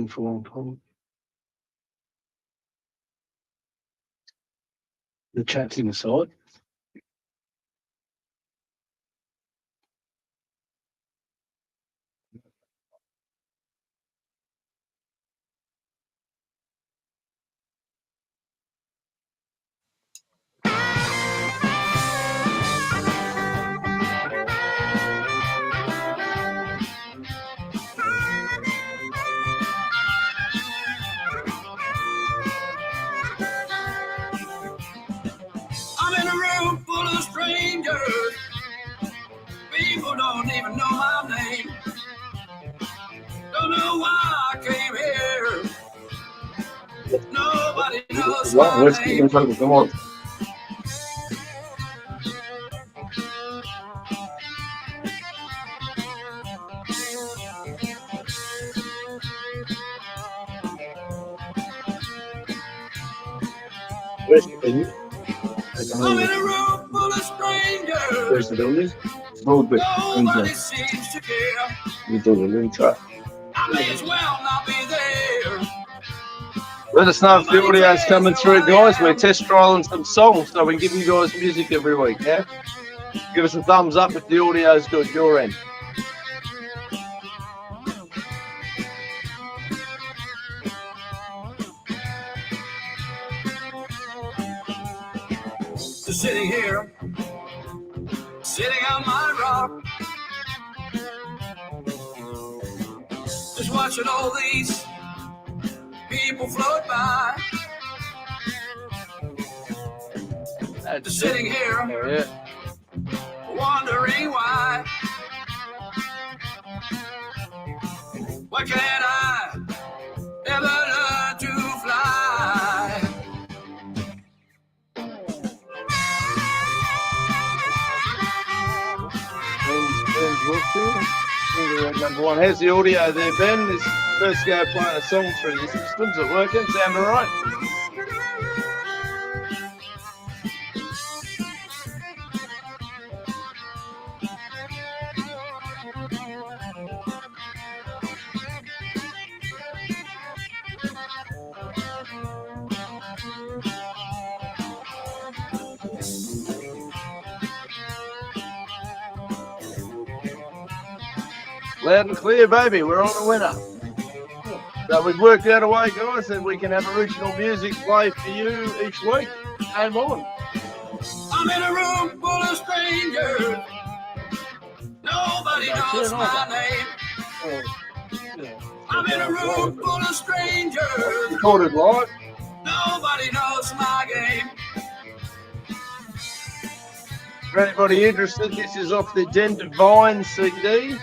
for a long time. The chat's in the side. I'm in a room full of strangers. People don't even know my name. Don't know why I came here. Nobody knows my name. Come on. Where's the venue? I'm in a room full of strangers. Where's the building? Nobody seems to care. We do the intro. I may as well not be there. Let us know if the audio's coming through, guys. We're test trialing some songs, so we give you guys music every week, yeah? Give us a thumbs up if the audio's good, your end. Just sitting here, sitting on my rock, just watching all these people float by. Just sitting here, wondering why. Why can't I ever learn to fly? Number one. How's the audio there, Ben? This first go playing a song through the systems. Is it working? Sound all right? Loud and clear, baby. We're on a winner. So we've worked out a way, guys, that we can have original music play for you each week. Game on. I'm in a room full of strangers. Nobody knows my name. I'm in a room full of strangers. Recorded live. Nobody knows my game. For anybody interested, this is off the Den Divine CD.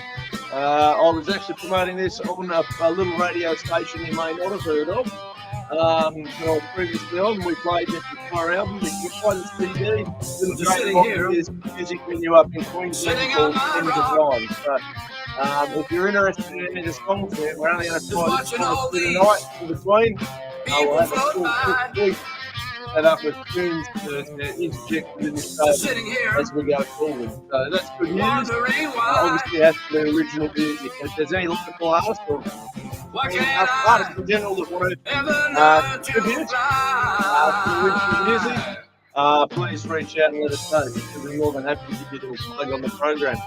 I was actually promoting this on a little radio station you may not have heard of. That I was previously on. We played this entire album. You can find the CD. Little great music venue up in Queensland called Den Divine. So, if you're interested in any of the songs there, we're only going to try this one tonight in between. We'll have a full week set up with tunes to interject within the show as we go forward. So that's good news. Obviously, it has to be original music. If there's any local artists or artists in general that want to contribute to original music, please reach out and let us know. We'll be more than happy to give you a little plug on the program.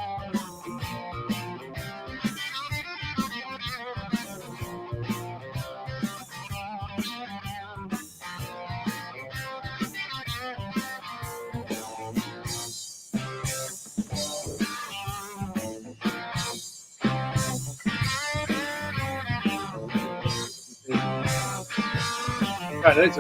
Right,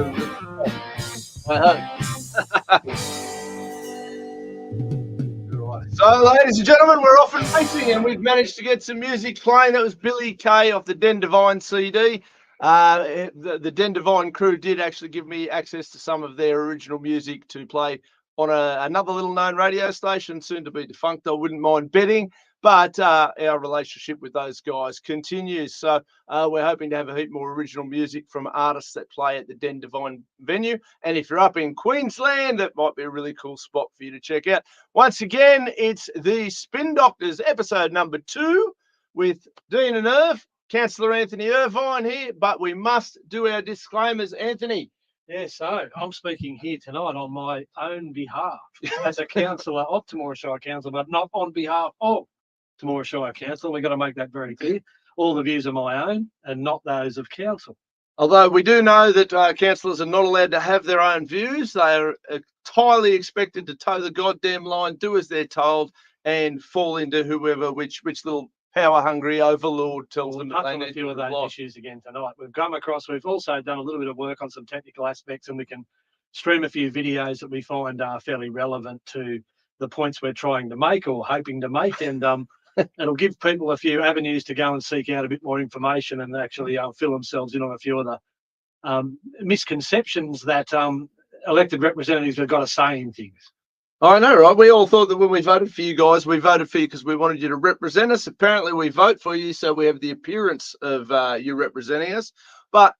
so, ladies and gentlemen, we're off and racing, and we've managed to get some music playing. That was Billy Kay off the Den Divine CD. The Den Divine crew did actually give me access to some of their original music to play on another little-known radio station, soon to be defunct, I wouldn't mind betting. But our relationship with those guys continues. So we're hoping to have a heap more original music from artists that play at the Den Divine venue. And if you're up in Queensland, that might be a really cool spot for you to check out. Once again, it's the Spin Doctors, episode number 2, with Dean and Irv. Councillor Anthony Irvine here, but we must do our disclaimers. Anthony. Yeah, so I'm speaking here tonight on my own behalf as a councillor of Temora Shire Council, but not on behalf of Temora Shire Council. We've got to make that very clear. All the views are my own and not those of council. Although we do know that councillors are not allowed to have their own views. They are entirely expected to toe the goddamn line, do as they're told, and fall into which little power-hungry overlord tells them that they need a few of those issues again tonight. We've also done a little bit of work on some technical aspects, and we can stream a few videos that we find are fairly relevant to the points we're trying to make or hoping to make, and it'll give people a few avenues to go and seek out a bit more information and actually fill themselves in on a few of the misconceptions that elected representatives have got a say in things. I know, right? We all thought that when we voted for you guys, we voted for you because we wanted you to represent us. Apparently, we vote for you, so we have the appearance of you representing us. But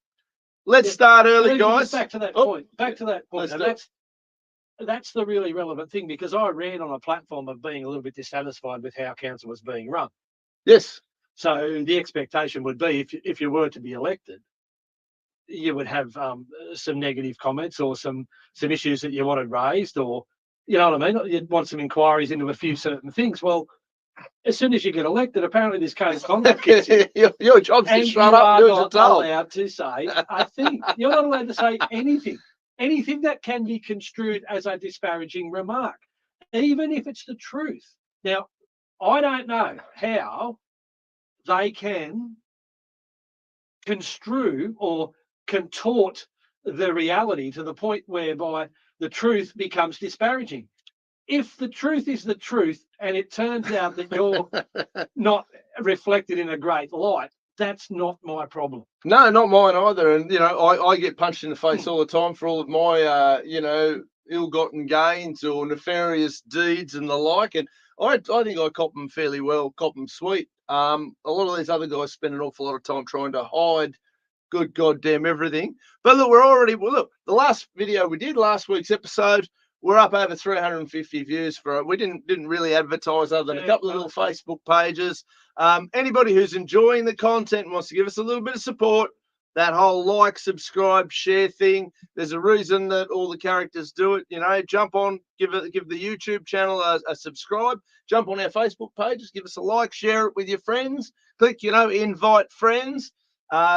let's start early, guys. Back to that point. And that's the really relevant thing, because I ran on a platform of being a little bit dissatisfied with how council was being run. Yes. So the expectation would be, if you were to be elected, you would have some negative comments or some issues that you wanted raised, or you know what I mean? You'd want some inquiries into a few certain things. Well, as soon as you get elected, apparently this code of conduct kicks in. Your job's to shut up. You're not allowed to say a thing. You're not allowed to say anything that can be construed as a disparaging remark, even if it's the truth. Now, I don't know how they can construe or contort the reality to the point whereby the truth becomes disparaging. If the truth is the truth and it turns out that you're not reflected in a great light, that's not my problem. No, not mine either. And, I get punched in the face all the time for all of my, ill-gotten gains or nefarious deeds and the like. And I think I cop them fairly well, cop them sweet. A lot of these other guys spend an awful lot of time trying to hide good goddamn everything. But look, the last video we did, last week's episode, we're up over 350 views for it. We didn't really advertise other than a couple of little Facebook pages. Anybody who's enjoying the content and wants to give us a little bit of support, that whole like, subscribe, share thing, there's a reason that all the characters do it. Jump on, give the YouTube channel a subscribe, jump on our Facebook pages, give us a like, share it with your friends, click, invite friends.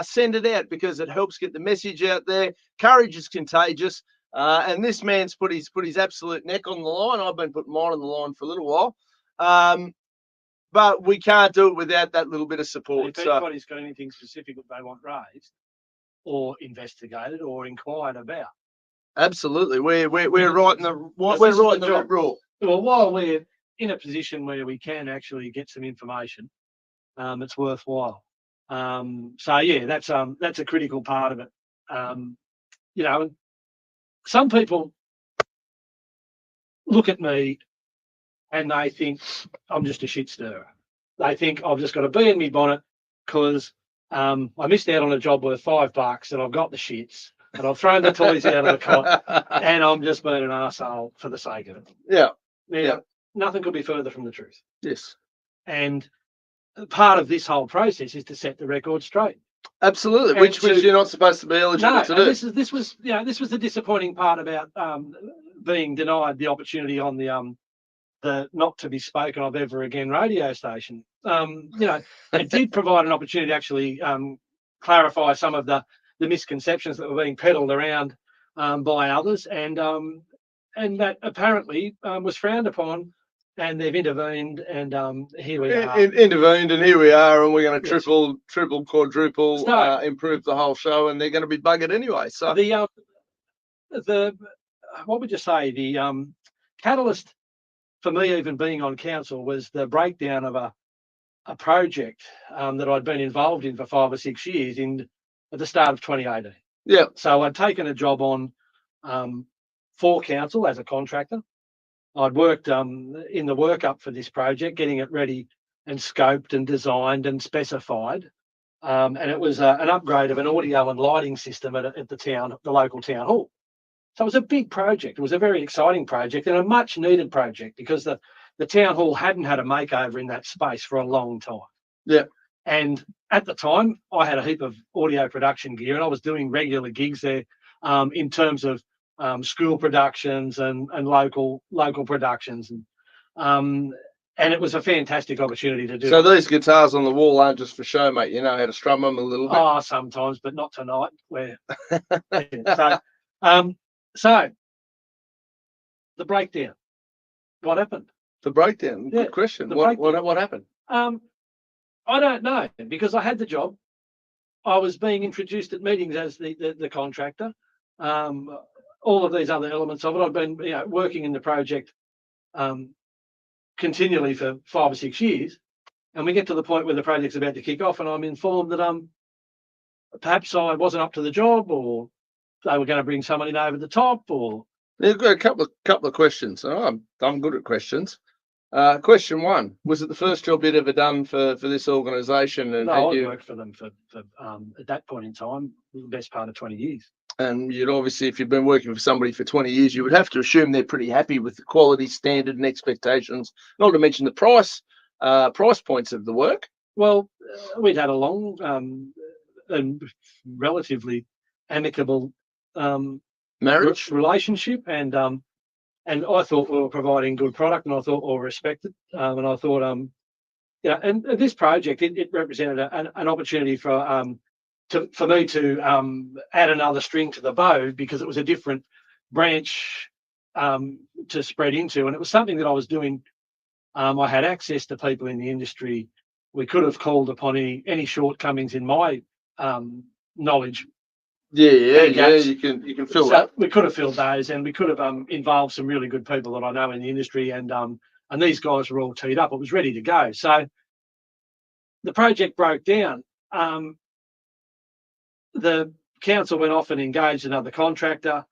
Send it out, because it helps get the message out there. Courage is contagious, and this man's put his absolute neck on the line. I've been putting mine on the line for a little while, but we can't do it without that little bit of support. If anybody's got anything specific that they want raised or investigated or inquired about, absolutely, we're right in the right rule. Well, while we're in a position where we can actually get some information, it's worthwhile. So yeah, that's a critical part of it. Some people look at me and they think I'm just a shit stirrer. They think I've just got to be in my bonnet because I missed out on a job worth $5 and I've got the shits and I've thrown the toys out of the cot and I'm just being an arsehole for the sake of it. Yeah. Now, nothing could be further from the truth. Yes. And part of this whole process is to set the record straight. Absolutely, which you're not supposed to be eligible to do. This was the disappointing part about being denied the opportunity on the not to be spoken of ever again radio station. It did provide an opportunity to actually clarify some of the misconceptions that were being peddled around by others, and that apparently was frowned upon. And they've intervened, and here we are. Intervened, and here we are, and we're going to triple, quadruple, improve the whole show, and they're going to be buggered anyway. So the what would you say? The catalyst for me even being on council was the breakdown of a project that I'd been involved in for 5 or 6 years at the start of 2018. Yeah. So I'd taken a job on for council as a contractor. I'd worked in the workup for this project, getting it ready and scoped and designed and specified. And it was an upgrade of an audio and lighting system at the local town hall. So it was a big project. It was a very exciting project and a much needed project because the town hall hadn't had a makeover in that space for a long time. Yeah. And at the time, I had a heap of audio production gear, and I was doing regular gigs there in terms of school productions and local productions, and it was a fantastic opportunity to do. So these guitars on the wall aren't just for show, mate. You know how to strum them a little bit. Oh, sometimes, but not tonight. Where so the breakdown. What happened? The breakdown. Yeah, Good question. the What happened? I don't know, because I had the job. I was being introduced at meetings as the contractor. All of these other elements of it. I've been working in the project continually for 5 or 6 years, and we get to the point where the project's about to kick off, and I'm informed that perhaps I wasn't up to the job, or they were going to bring someone in over the top, or You've got a couple of questions. Oh, I'm good at questions. Question one: was it the first job you'd ever done for this organisation? And no, I worked for them for at that point in time the best part of 20 years. And you'd obviously, if you've been working for somebody for 20 years, you would have to assume they're pretty happy with the quality standard and expectations, not to mention the price points of the work. Well, we'd had a long and relatively amicable Marriage. relationship, and I thought we were providing good product, and I thought we were respected, and I thought and this project it represented an opportunity for me to add another string to the bow, because it was a different branch to spread into, and it was something that I was doing. I had access to people in the industry. We could have called upon any shortcomings in my knowledge. Yeah. You can fill that. We could have filled those, and we could have involved some really good people that I know in the industry, and these guys were all teed up. It was ready to go. So the project broke down. The council went off and engaged another contractor,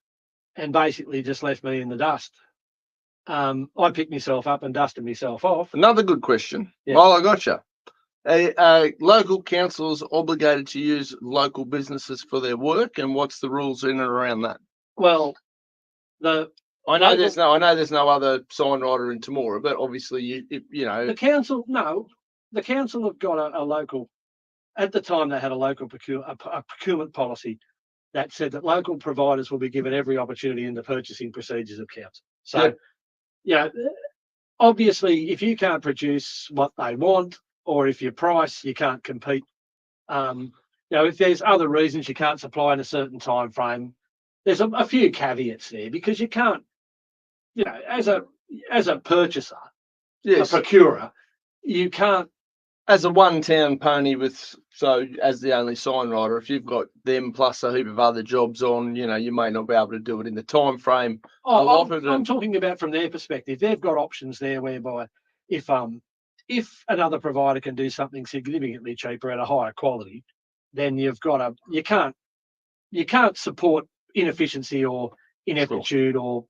and basically just left me in the dust. I picked myself up and dusted myself off. Another good question. Yeah. Well, I got you. Local councils obligated to use local businesses for their work, and what's the rules in and around that? Well, I know there's no other signwriter in Temora, but obviously the council. No, the council have got a local. At the time, they had a local procurement policy that said that local providers will be given every opportunity in the purchasing procedures of council. So, obviously, if you can't produce what they want, or if your price, you can't compete. If there's other reasons you can't supply in a certain time frame, there's a few caveats there, because you can't, as a purchaser, yes, a procurer, you can't. As a one-town pony as the only signwriter, if you've got them plus a heap of other jobs on, you may not be able to do it in the time frame. I'm talking about from their perspective. They've got options there whereby if another provider can do something significantly cheaper at a higher quality, then you can't support inefficiency or ineptitude, or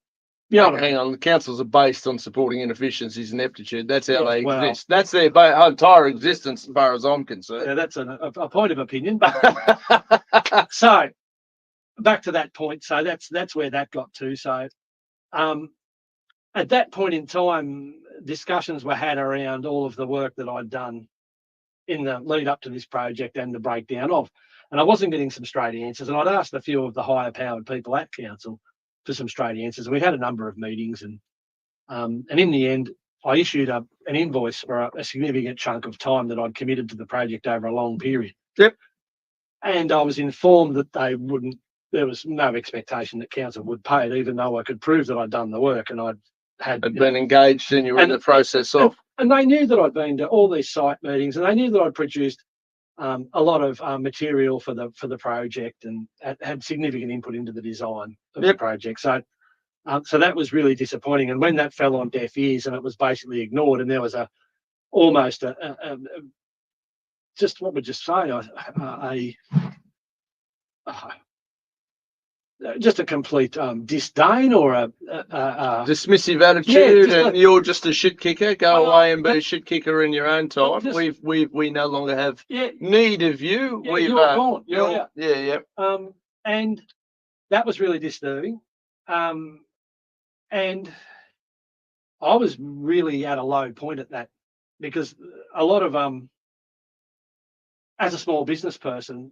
hang on, the councils are based on supporting inefficiencies and ineptitude. That's how they exist. That's their entire existence, as far as I'm concerned. Yeah, that's a point of opinion. But so back to that point. So that's where that got to. So at that point in time, discussions were had around all of the work that I'd done in the lead up to this project and the breakdown of, and I wasn't getting some straight answers. And I'd asked a few of the higher powered people at council for some straight answers. We had a number of meetings, and in the end, I issued an invoice for a significant chunk of time that I'd committed to the project over a long period. Yep. And I was informed that they wouldn't. There was no expectation that council would pay it, even though I could prove that I'd done the work and I'd been engaged and you were in the process of. And they knew that I'd been to all these site meetings, and they knew that I'd produced a lot of material for the project, and had significant input into the design of the project. So that was really disappointing. And when that fell on deaf ears and it was basically ignored, and there was almost just what would you say, just a complete disdain or a dismissive attitude, and you're just a shit kicker. Go away and be a shit kicker in your own time. We no longer have need of you. Yeah, you're gone. Yeah. And that was really disturbing. And I was really at a low point at that, because a lot of as a small business person,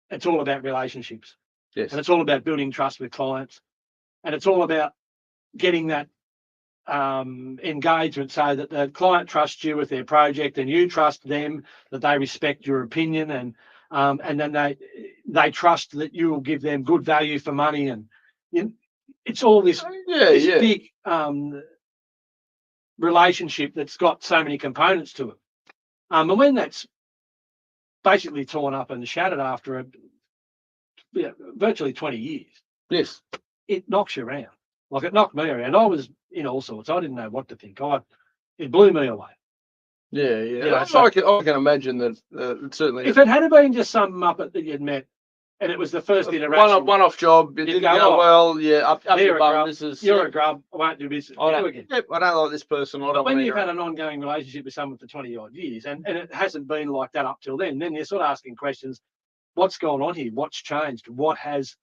it's all about relationships. Yes. And it's all about building trust with clients. And it's all about getting that engagement so that the client trusts you with their project and you trust them, that they respect your opinion, and then they trust that you will give them good value for money. And it's all this, big relationship that's got so many components to it. And when that's basically torn up and shattered after virtually 20 years, Yes. it knocks you around. Like it knocked me around. I was in all sorts. I didn't know what to think. It blew me away. Yeah. You know, I can imagine that certainly. If it had been just some muppet that you'd met, and it was the first interaction, one-off job, it didn't go well. Yeah, up your bum. You're a grub. I won't do business. I don't like this person. But when you've had an ongoing relationship with someone for 20 odd years, and it hasn't been like that up till then you're sort of asking questions: what's gone on here? What's changed? What has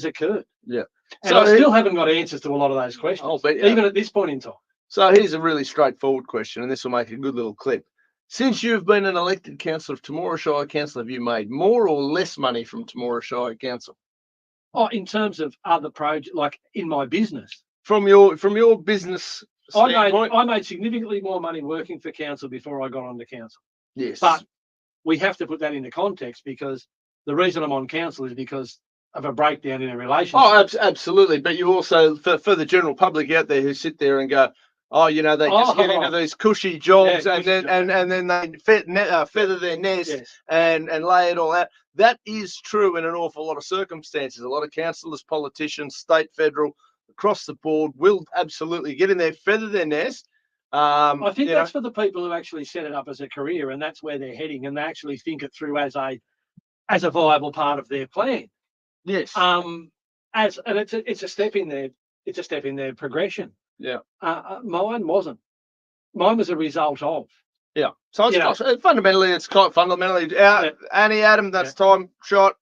occurred? Yeah. And I still haven't got answers to a lot of those questions, even at this point in time. So here's a really straightforward question, and this will make a good little clip. Since you've been an elected councillor of Temora Shire Council, have you made more or less money from Temora Shire Council? Oh, in terms of other projects, like in my business. From your business standpoint? I made significantly more money working for council before I got onto council. Yes. But we have to put that into context, because the reason I'm on council is because of a breakdown in a relationship. Oh, absolutely. But you also, for the general public out there who sit there and go, they just get into these cushy jobs, and then they feather their nest, and lay it all out. That is true in an awful lot of circumstances. A lot of councillors, politicians, state, federal, across the board will absolutely get in there, feather their nest. I think that's for the people who actually set it up as a career, and that's where they're heading, and they actually think it through as a viable part of their plan. Yes. It's a step in their progression. Yeah. Mine wasn't. Mine was a result of. Yeah. So it's fundamentally, Annie, Adam, that's time shot.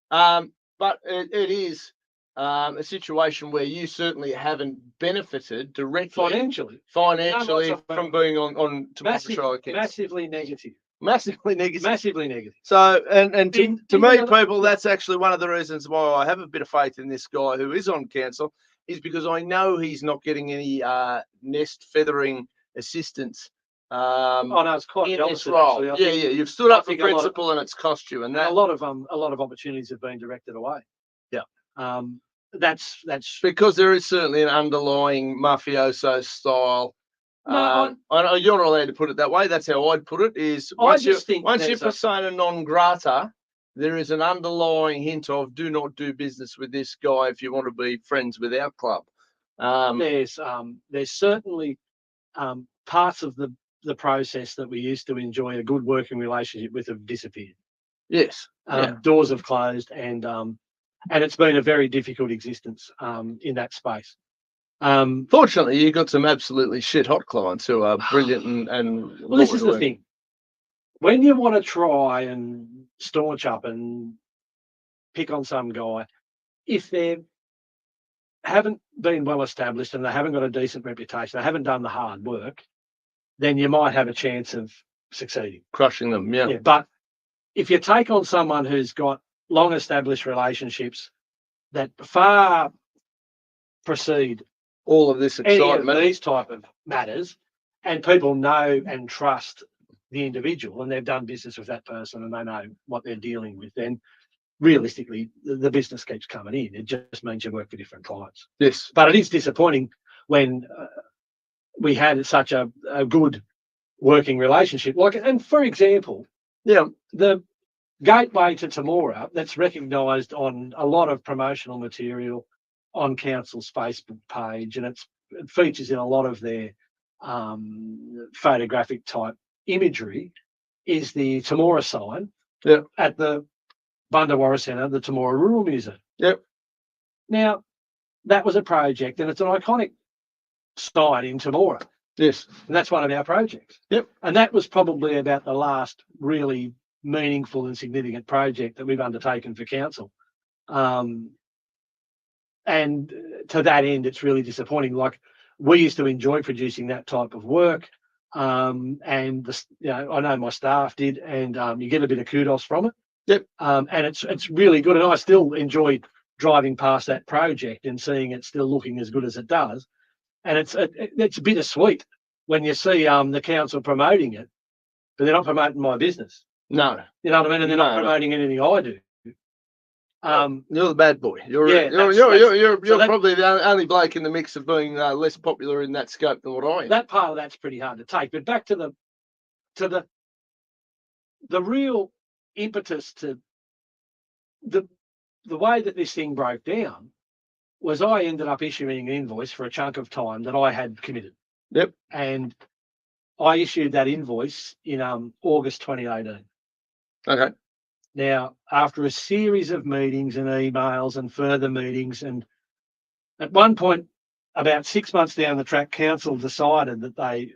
But it is a situation where you certainly haven't benefited directly financially from being on Temora Shire Council. Massively negative. Massively negative. Massively negative. So, and to me, people, that's actually one of the reasons why I have a bit of faith in this guy who is on council, is because I know he's not getting any nest feathering assistance. No, it's quite the opposite. Actually. Yeah. You've stood up for principle, and it's cost you. And a lot of opportunities have been directed away. Yeah. That's because there is certainly an underlying mafioso style. I know you're not allowed to put it that way. That's how I'd put it. Is once you're persona non grata, there is an underlying hint of do not do business with this guy if you want to be friends with our club. There's certainly parts of the process that we used to enjoy a good working relationship with have disappeared. Yes. Doors have closed, and it's been a very difficult existence in that space. Fortunately, you got some absolutely shit hot clients who are brilliant and well, this is the thing. When you want to try and staunch up and pick on some guy, if they haven't been well established and they haven't got a decent reputation, they haven't done the hard work, then you might have a chance of succeeding. Crushing them, yeah. But if you take on someone who's got long established relationships that far precede all of this excitement, these type of matters, and people know and trust the individual, and they've done business with that person and they know what they're dealing with, then realistically the business keeps coming in. It just means you work for different clients. Yes. But it is disappointing when we had such a good working relationship. And for example, the gateway to Temora that's recognised on a lot of promotional material on council's Facebook page, and it features in a lot of their photographic type imagery, is the Temora sign at the Bundawarra Centre, the Temora Rural Museum. Yep. Now, that was a project, and it's an iconic sign in Temora. Yes. And that's one of our projects. Yep. And that was probably about the last really meaningful and significant project that we've undertaken for council. And to that end, it's really disappointing. Like, we used to enjoy producing that type of work. and I know my staff did, and you get a bit of kudos from it. Yep. And it's really good, and I still enjoy driving past that project and seeing it still looking as good as it does. And it's bittersweet when you see the council promoting it, but they're not promoting my business. No. You know what I mean? And they're not promoting anything I do. You're the bad boy. You're probably the only bloke in the mix of being less popular in that scope than what I am. That part of that's pretty hard to take. But back to the real impetus to the way that this thing broke down was I ended up issuing an invoice for a chunk of time that I had committed. Yep. And I issued that invoice in August 2018. Okay. Now, after a series of meetings and emails and further meetings, and at one point, about 6 months down the track, council decided that they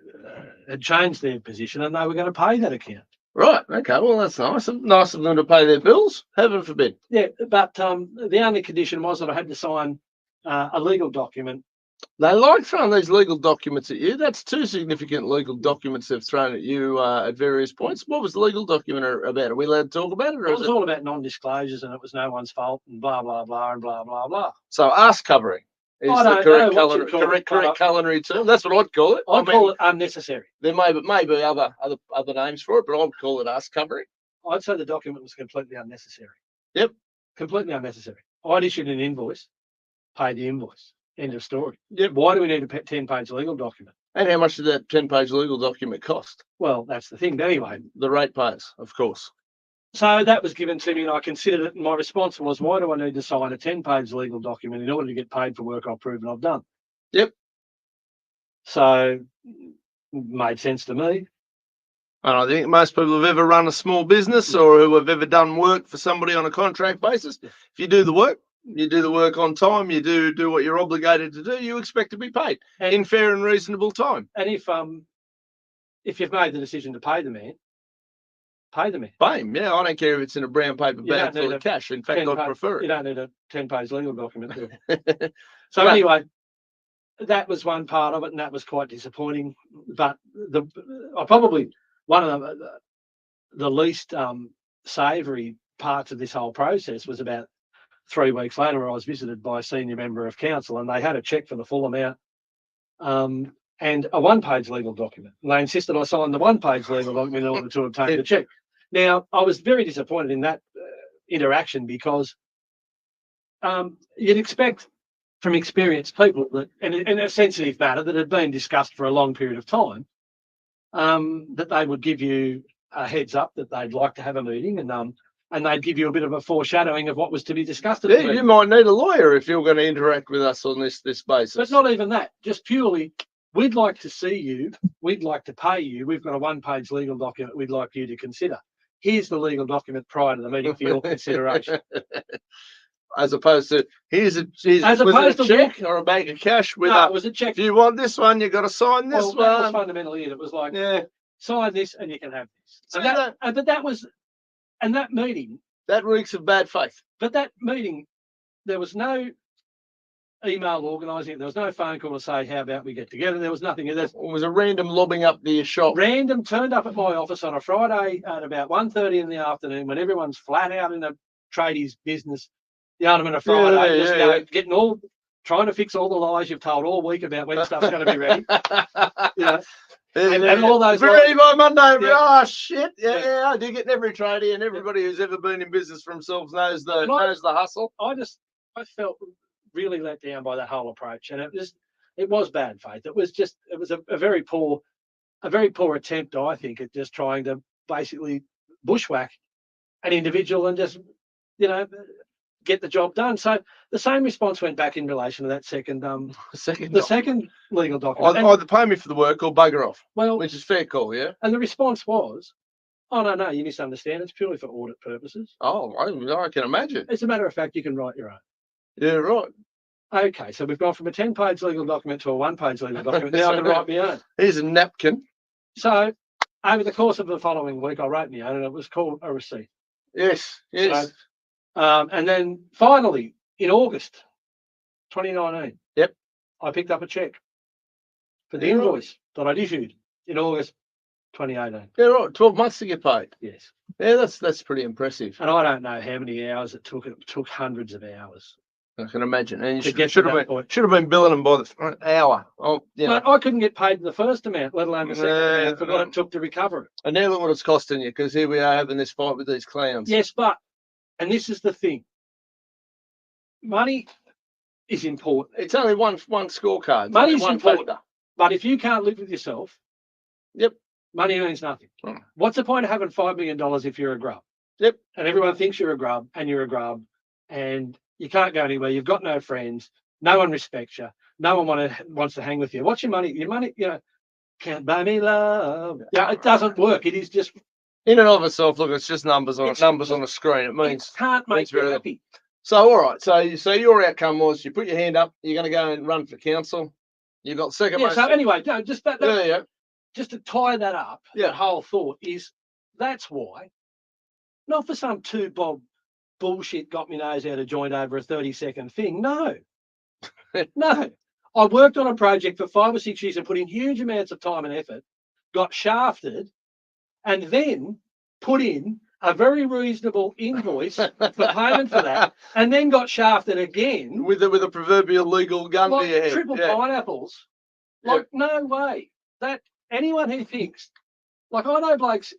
had changed their position and they were going to pay that account. Right. Okay. Well, that's nice. Nice of them to pay their bills. Heaven forbid. Yeah, but the only condition was that I had to sign a legal document. They like throwing these legal documents at you. That's two significant legal documents they've thrown at you at various points. What was the legal document about? Are we allowed to talk about it? Or It was all about non-disclosures and it was no one's fault and blah, blah, blah, and blah, blah, blah. So ass covering is the correct culinary term. That's what I'd call it. I'd call it unnecessary. There may be other names for it, but I'd call it ass covering. I'd say the document was completely unnecessary. Yep. Completely unnecessary. I'd issued an invoice, paid the invoice. End of story. Yep. Why do we need a 10-page legal document? And how much did that 10-page legal document cost? Well, that's the thing. But anyway, the ratepayers, of course. So that was given to me and I considered it. And my response was, why do I need to sign a 10-page legal document in order to get paid for work I've proven I've done? Yep. So made sense to me. And I think most people who've ever run a small business or who have ever done work for somebody on a contract basis, if you do the work on time, you do what you're obligated to do, you expect to be paid in fair and reasonable time. And if you've made the decision to pay the man, pay the man. Pay him, yeah. I don't care if it's in a brown paper bag full of cash. In fact, I'd prefer it. You don't need a 10-page legal document. So anyway, that was one part of it, and that was quite disappointing. But one of the least savoury parts of this whole process was about 3 weeks later, where I was visited by a senior member of council, and they had a cheque for the full amount and a one-page legal document. And they insisted I sign the one-page legal document in order to obtain the cheque. Now, I was very disappointed in that interaction because you'd expect from experienced people that, in a sensitive matter that had been discussed for a long period of time, that they would give you a heads up that they'd like to have a meeting and they'd give you a bit of a foreshadowing of what was to be discussed. Yeah, you might need a lawyer if you're going to interact with us on this basis. But not even that, just purely, we'd like to see you, we'd like to pay you, we've got a one-page legal document we'd like you to consider. Here's the legal document prior to the meeting for your consideration. As opposed to, here's a check or a bag of cash with it was a check. If you want this one, you've got to sign this one. That was fundamentally it. It was like, sign this and you can have this. And that meeting. That reeks of bad faith. But that meeting, there was no email organising it. There was no phone call to say, how about we get together? There was nothing. It was a random lobbing up to your shop. Random turned up at my office on a Friday at about 1:30 in the afternoon when everyone's flat out in a tradies business. The argument of Friday, trying to fix all the lies you've told all week about when stuff's going to be ready. And all those. Be ready by Monday. Yeah. Oh shit! Yeah, I do get in every tradie, and everybody who's ever been in business for themselves knows the hustle. I felt really let down by that whole approach, and it was bad faith. It was a very poor attempt, I think, at just trying to basically bushwhack an individual and just get the job done. So the same response went back in relation to that second legal document. Either pay me for the work or bugger off. Well, which is fair call, yeah. And the response was, "Oh no, you misunderstand. It's purely for audit purposes." Oh, I can imagine. As a matter of fact, you can write your own. Yeah, right. Okay, so we've gone from a 10-page legal document to a one-page legal document. Now I can write my own. Here's a napkin. So over the course of the following week, I wrote my own, and it was called a receipt. Yes. So, and then finally, in August 2019, I picked up a cheque for the invoice that I'd issued in August 2018. Yeah, right. 12 months to get paid. Yes. Yeah, that's pretty impressive. And I don't know how many hours it took. It took hundreds of hours. I can imagine. And To you get should to have that been point. billing them by the hour. Oh, you know. Mate, I couldn't get paid the first amount, let alone the second amount for what no. it took to recover it. And now look what it's costing you, because here we are having this fight with these clowns. Yes, but, and this is the thing, money is important. It's only one scorecard. It's Money's only one important. factor. But if you can't live with yourself, Yep. money means nothing. Oh. What's the point of having $5 million if you're a grub? Yep. And everyone thinks you're a grub, and you're a grub, and you can't go anywhere. You've got no friends. No one respects you. No one wants to hang with you. What's your money? Your money, can't buy me love. Yeah, it doesn't work. It is just In and of itself, look, it's just numbers on a screen. It means it can't make you very happy. so. All right. So your outcome was you put your hand up. You're going to go and run for council. You got second. Yeah. most. So anyway, no, just that. Yeah. Just to tie that up, Yeah. that whole thought is that's why, not for some two-bob bullshit got me nose out of joint over a 30-second thing. No. No. I worked on a project for 5 or 6 years and put in huge amounts of time and effort, got shafted, and then put in a very reasonable invoice for payment for that, and then got shafted again with a proverbial legal gun to your like head. triple Yeah. pineapples. Like, no way. That anyone who thinks, like, I know blokes,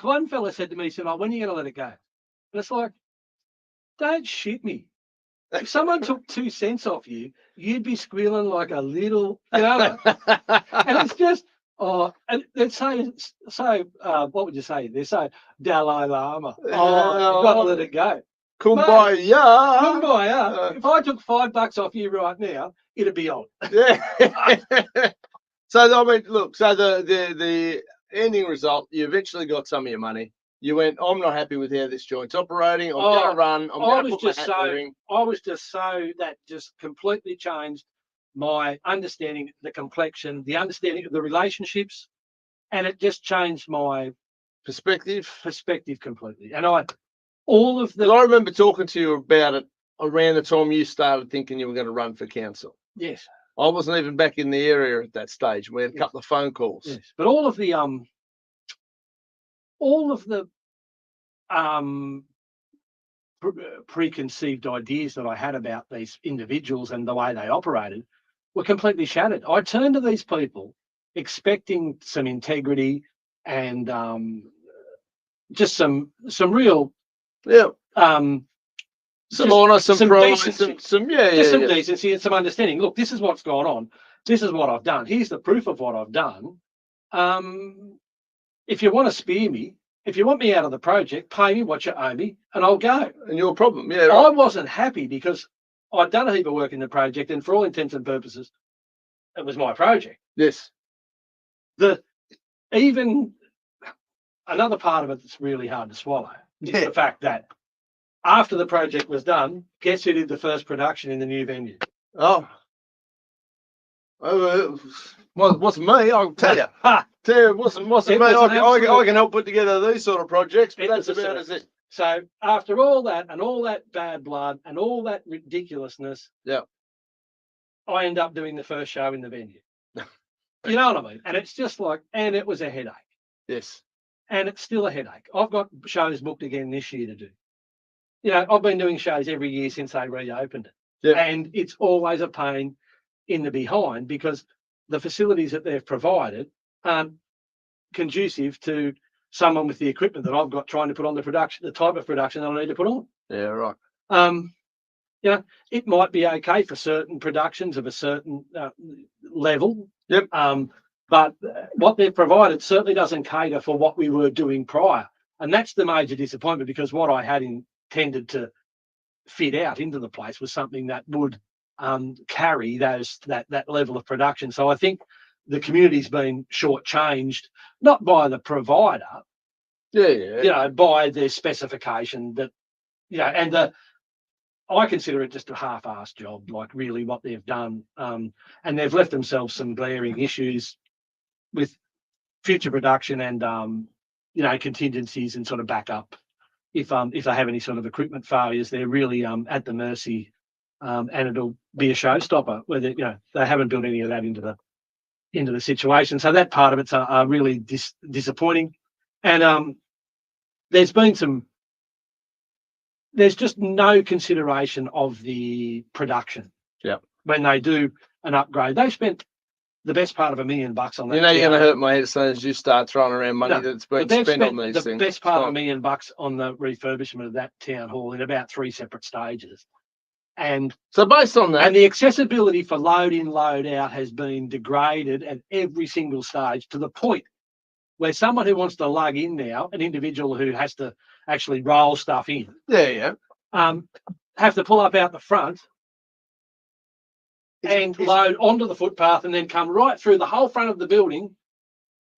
one fella said to me, he said, "Oh, when are you going to let it go?" And it's like, don't shit me. If someone took 2 cents off you, you'd be squealing like a little, and it's just, and they'd say, what would you say? They say, Dalai Lama. Oh, you've got to let it go. Kumbaya. Kumbaya. If I took $5 off you right now, it'd be on. Yeah. So I mean, look. So the ending result, you eventually got some of your money. You went, I'm not happy with how this joint's operating. I'm going to run. I'm going to put my hat in the ring. I was just so that just completely changed my understanding, the complexion, the understanding of the relationships, and it just changed my perspective completely. And I remember talking to you about it around the time you started thinking you were going to run for council. Yes. I wasn't even back in the area at that stage. We had a couple of phone calls. Yes. But all of the preconceived ideas that I had about these individuals and the way they operated were completely shattered. I turned to these people expecting some integrity and just some real some honour, some pride, decency. some decency and some understanding. Look, this is what's gone on. This is what I've done. Here's the proof of what I've done. If you want to spear me, if you want me out of the project, pay me what you owe me, and I'll go. And your problem, yeah. Right. I wasn't happy because I'd done a heap of work in the project, and for all intents and purposes, it was my project. Yes. Even another part of it that's really hard to swallow is the fact that after the project was done, guess who did the first production in the new venue? Oh, well, it wasn't me, I'll tell you. It wasn't me. I can help put together these sort of projects, but that's about as it. So after all that and all that bad blood and all that ridiculousness, I end up doing the first show in the venue. You know what I mean? And it's just like, and it was a headache. Yes. And it's still a headache. I've got shows booked again this year to do. You know, I've been doing shows every year since they reopened it. Yeah. And it's always a pain in the behind because the facilities that they've provided aren't conducive to someone with the equipment that I've got trying to put on the production, the type of production that I need to put on. Yeah, right. You know, it might be okay for certain productions of a certain level. Yep. But what they've provided certainly doesn't cater for what we were doing prior. And that's the major disappointment because what I had intended to fit out into the place was something that would carry that level of production. So I think the community's been shortchanged, not by the provider, you know, by their specification that, you know, and I consider it just a half-assed job, like really what they've done. And they've left themselves some glaring issues with future production and, you know, contingencies and sort of backup. If they have any sort of equipment failures, they're really at the mercy, and it'll be a showstopper. Whether, you know, they haven't built any of that into into the situation. So that part of it's really disappointing. And there's just no consideration of the production. Yeah. When they do an upgrade, they spent the best part of $1 million on that. You know, you're going to hurt my head as soon as you start throwing around money that's been spent on these things. The best part of $1 million on the refurbishment of that town hall in about 3 separate stages. And so based on that, and the accessibility for load in, load out has been degraded at every single stage to the point where someone who wants to lug in now, an individual who has to actually roll stuff in, have to pull up out the front and load onto the footpath and then come right through the whole front of the building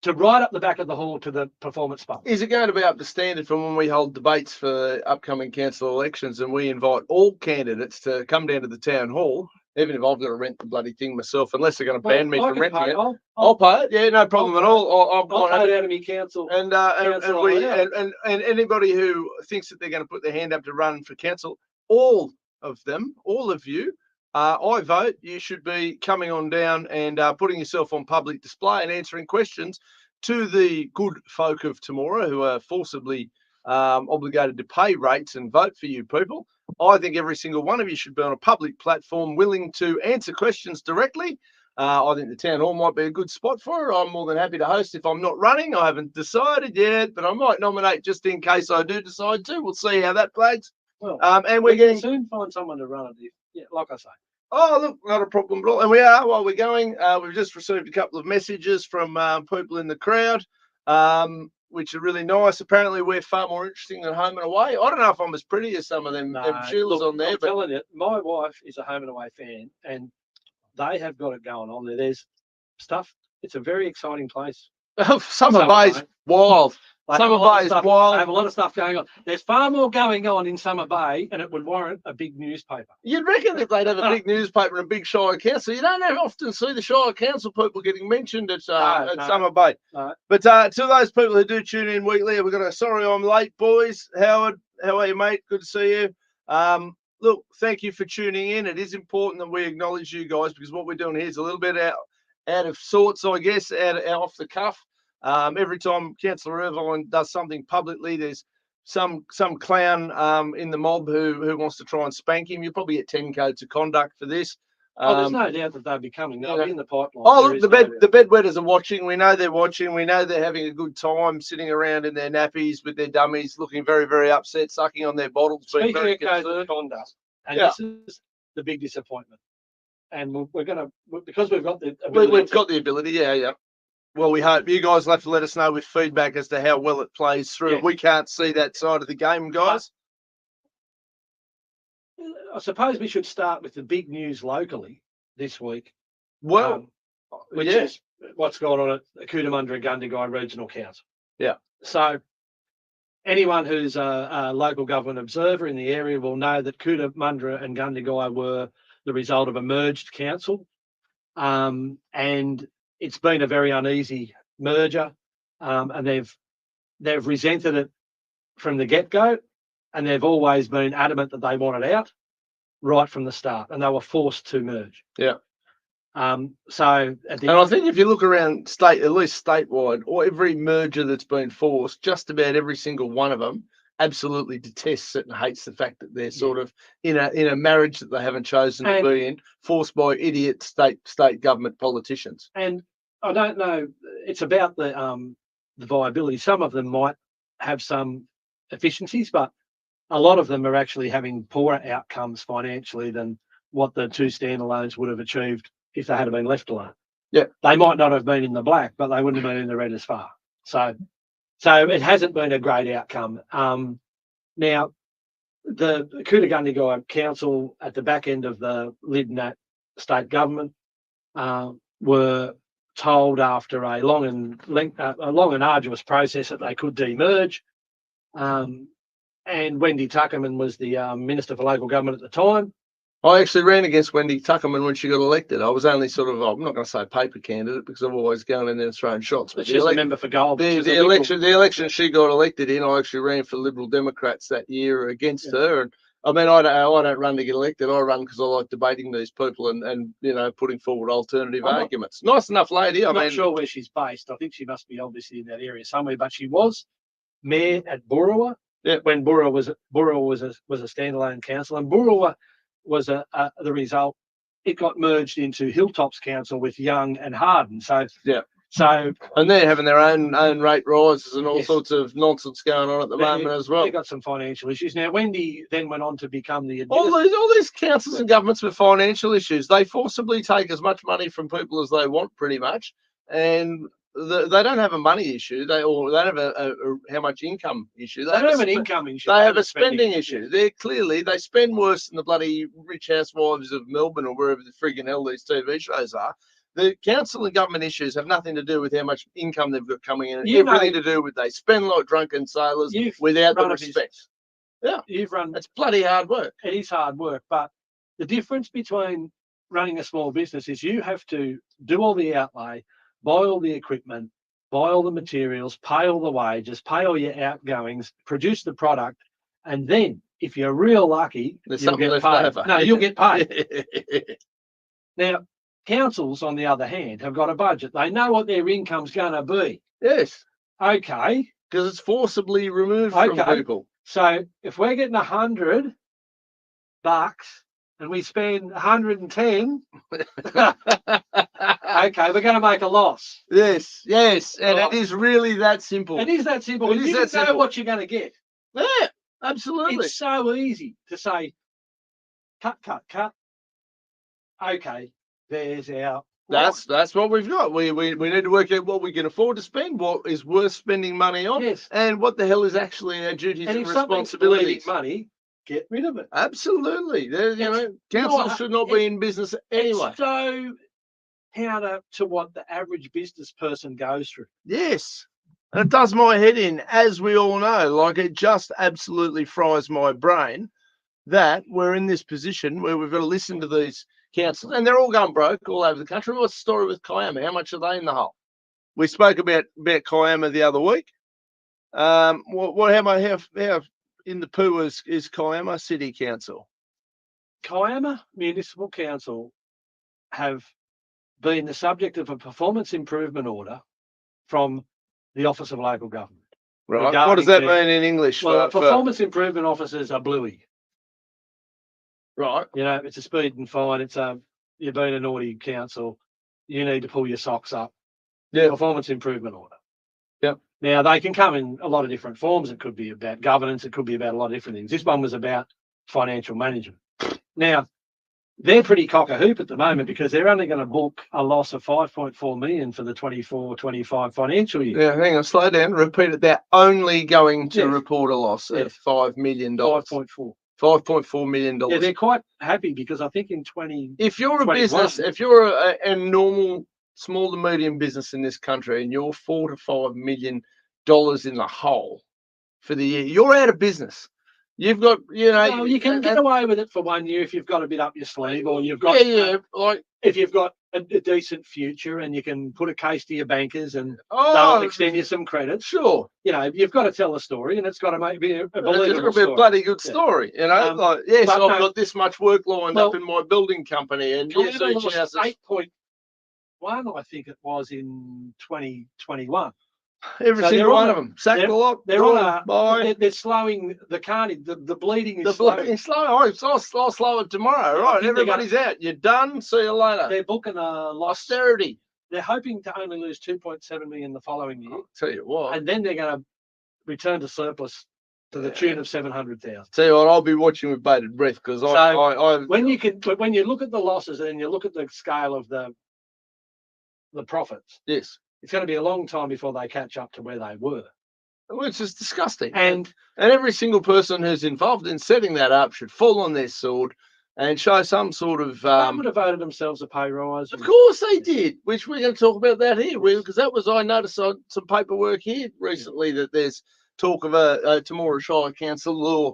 to right up the back of the hall to the performance spot. Is it going to be up to standard from when we hold debates for upcoming council elections and we invite all candidates to come down to the town hall, even if I've got to rent the bloody thing myself, unless they're going to ban me from renting it? I'll pay it. Yeah, no problem at all. I'll pay it out of my council. And anybody who thinks that they're going to put their hand up to run for council, all of you, I vote you should be coming on down and putting yourself on public display and answering questions to the good folk of Temora who are forcibly obligated to pay rates and vote for you people. I think every single one of you should be on a public platform willing to answer questions directly. I think the town hall might be a good spot for it. I'm more than happy to host if I'm not running. I haven't decided yet, but I might nominate just in case I do decide to. We'll see how that plays. Well, and we're getting soon find someone to run it. Yeah, like I say. Oh, look, not a problem at all. And we are, while we're going, we've just received a couple of messages from people in the crowd, which are really nice. Apparently, we're far more interesting than home and away. I don't know if I'm as pretty as some of them Sheilas on there. I'm telling you, my wife is a home and away fan, and they have got it going on there. There's stuff. It's a very exciting place. Summer Bay's wild. Summer Bay is wild. I have a lot of stuff going on. There's far more going on in Summer Bay, and it would warrant a big newspaper. You'd reckon that they'd have a big newspaper and a big Shire Council. You don't often see the Shire Council people getting mentioned at Summer Bay. No. But to those people who do tune in weekly, we've got a sorry I'm late, boys. Howard, how are you, mate? Good to see you. Look, thank you for tuning in. It is important that we acknowledge you guys because what we're doing here is a little bit out of sorts, I guess, out off the cuff. Every time Councillor Irvine does something publicly, there's some clown in the mob who wants to try and spank him. You'll probably get 10 codes of conduct for this. There's no doubt that they'll be coming. They'll be in the pipeline. Oh, look, the bedwetters are watching. We know they're watching. We know they're having a good time sitting around in their nappies with their dummies, looking very, very upset, sucking on their bottles. Speaking of codes of conduct, and this is the big disappointment. And we're going to, because we've got the ability. We've got the ability, yeah. Well, we hope you guys will have to let us know with feedback as to how well it plays through. Yeah. We can't see that side of the game, guys. I suppose we should start with the big news locally this week. Well, which is what's going on at Cootamundra and Gundagai Regional Council. Yeah. So anyone who's a local government observer in the area will know that Cootamundra and Gundagai were the result of a merged council. And it's been a very uneasy merger, and they've resented it from the get-go, and they've always been adamant that they want it out right from the start, and they were forced to merge. Yeah. And I think if you look around at least statewide, or every merger that's been forced, just about every single one of them absolutely detests it and hates the fact that they're sort of in a marriage that they haven't chosen to be in, forced by idiot state government politicians. And I don't know, it's about the viability. Some of them might have some efficiencies, but a lot of them are actually having poorer outcomes financially than what the two standalones would have achieved if they had been left alone. Yeah. They might not have been in the black, but they wouldn't have been in the red as far. So it hasn't been a great outcome. Now, the Cootamundra Council at the back end of the Lidnat state government were told after a long and arduous process that they could demerge. And Wendy Tuckerman was the Minister for Local Government at the time. I actually ran against Wendy Tuckerman when she got elected. I was only sort of, I'm not going to say paper candidate because I've always gone in there and thrown shots. But she's a member for Gold. The election she got elected in, I actually ran for Liberal Democrats that year against her. I mean, I don't run to get elected. I run because I like debating these people and putting forward alternative arguments. Nice enough lady. I'm not sure where she's based. I think she must be obviously in that area somewhere, but she was mayor at Burrawa. Yeah. When Burrawa was a standalone council, and Burrawa was the result. It got merged into Hilltops Council with Young and Harden. So yeah. So and they're having their own rate rises and all Yes. sorts of nonsense going on at the moment as well. They got some financial issues. Now, Wendy then went on to become the All these councils and governments with financial issues, they forcibly take as much money from people as they want, pretty much, and they don't have a money issue. They don't have a how much income issue. They don't have an income issue. They have a spending issue. They spend worse than the bloody Rich Housewives of Melbourne or wherever the friggin' hell these TV shows are. The council and government issues have nothing to do with how much income they've got coming in. Everything to do with they spend like drunken sailors without the respect. Yeah, it's bloody hard work. It is hard work, but the difference between running a small business is you have to do all the outlay, buy all the equipment, buy all the materials, pay all the wages, pay all your outgoings, produce the product, and then if you're real lucky, you'll get paid. No, you'll get paid. Now, councils, on the other hand, have got a budget. They know what their income's going to be. Yes. Okay. Because it's forcibly removed from people. So if we're getting $100 and we spend 110, okay, we're going to make a loss. Yes, and it is really that simple. It is that simple. You know what you're going to get. Yeah, absolutely. It's so easy to say, cut. Okay, there's our. That's what we've got. We need to work out what we can afford to spend, what is worth spending money on, and what the hell is actually our duties and responsibilities. Money, get rid of it. Absolutely. Council should not be in business anyway. It's so counter to what the average business person goes through. Yes. And it does my head in, as we all know. Like, it just absolutely fries my brain that we're in this position where we've got to listen to these councils, and they're all going broke all over the country. What's the story with Kiama? How much are they in the hole? We spoke about Kiama the other week. How in the poo is Kiama City Council? Kiama Municipal Council have been the subject of a performance improvement order from the Office of Local Government. Right. What does that mean in English? Well, performance improvement officers are bluey. Right. It's a speed and fine. It's you've been a naughty council. You need to pull your socks up. Yeah. Performance improvement order. Yep. Now, they can come in a lot of different forms. It could be about governance. It could be about a lot of different things. This one was about financial management. Now, they're pretty cock-a-hoop at the moment because they're only going to book a loss of $5.4 million for the 24-25 financial year. Yeah, hang on, slow down. Repeat it. They're only going to report a loss of $5 million. 5.4. $5.4 million. Yeah, they're quite happy because I think in 20. If you're a business, if you're a normal small to medium business in this country and you're $4 to $5 million in the hole for the year, you're out of business. You've got, Well, you can get away with it for 1 year if you've got a bit up your sleeve, or you've got, like if you've got a decent future and you can put a case to your bankers and they'll extend you some credit. Sure. You've got to tell a story and it's got to be a believable story. A bloody good story. I've got this much work lined up in my building company, and yes, 8.1, I think it was in 2021. Every single one of them. Sack the lot. They're slowing the carnage. The bleeding is slow. I'll slow it tomorrow. Right, everybody's out. You're done. See you later. They're booking a loss. Austerity. They're hoping to only lose 2.7 million the following year. I'll tell you what. And then they're going to return to surplus to the tune of 700,000. Tell you what, I'll be watching with bated breath because when you look at the losses and you look at the scale of the profits. Yes. It's going to be a long time before they catch up to where they were. Which is disgusting. And every single person who's involved in setting that up should fall on their sword and show some sort of... they would have voted themselves a pay rise. Of course they did, which we're going to talk about that here, because I noticed on some paperwork here recently that there's talk of a Temora Shire Councillor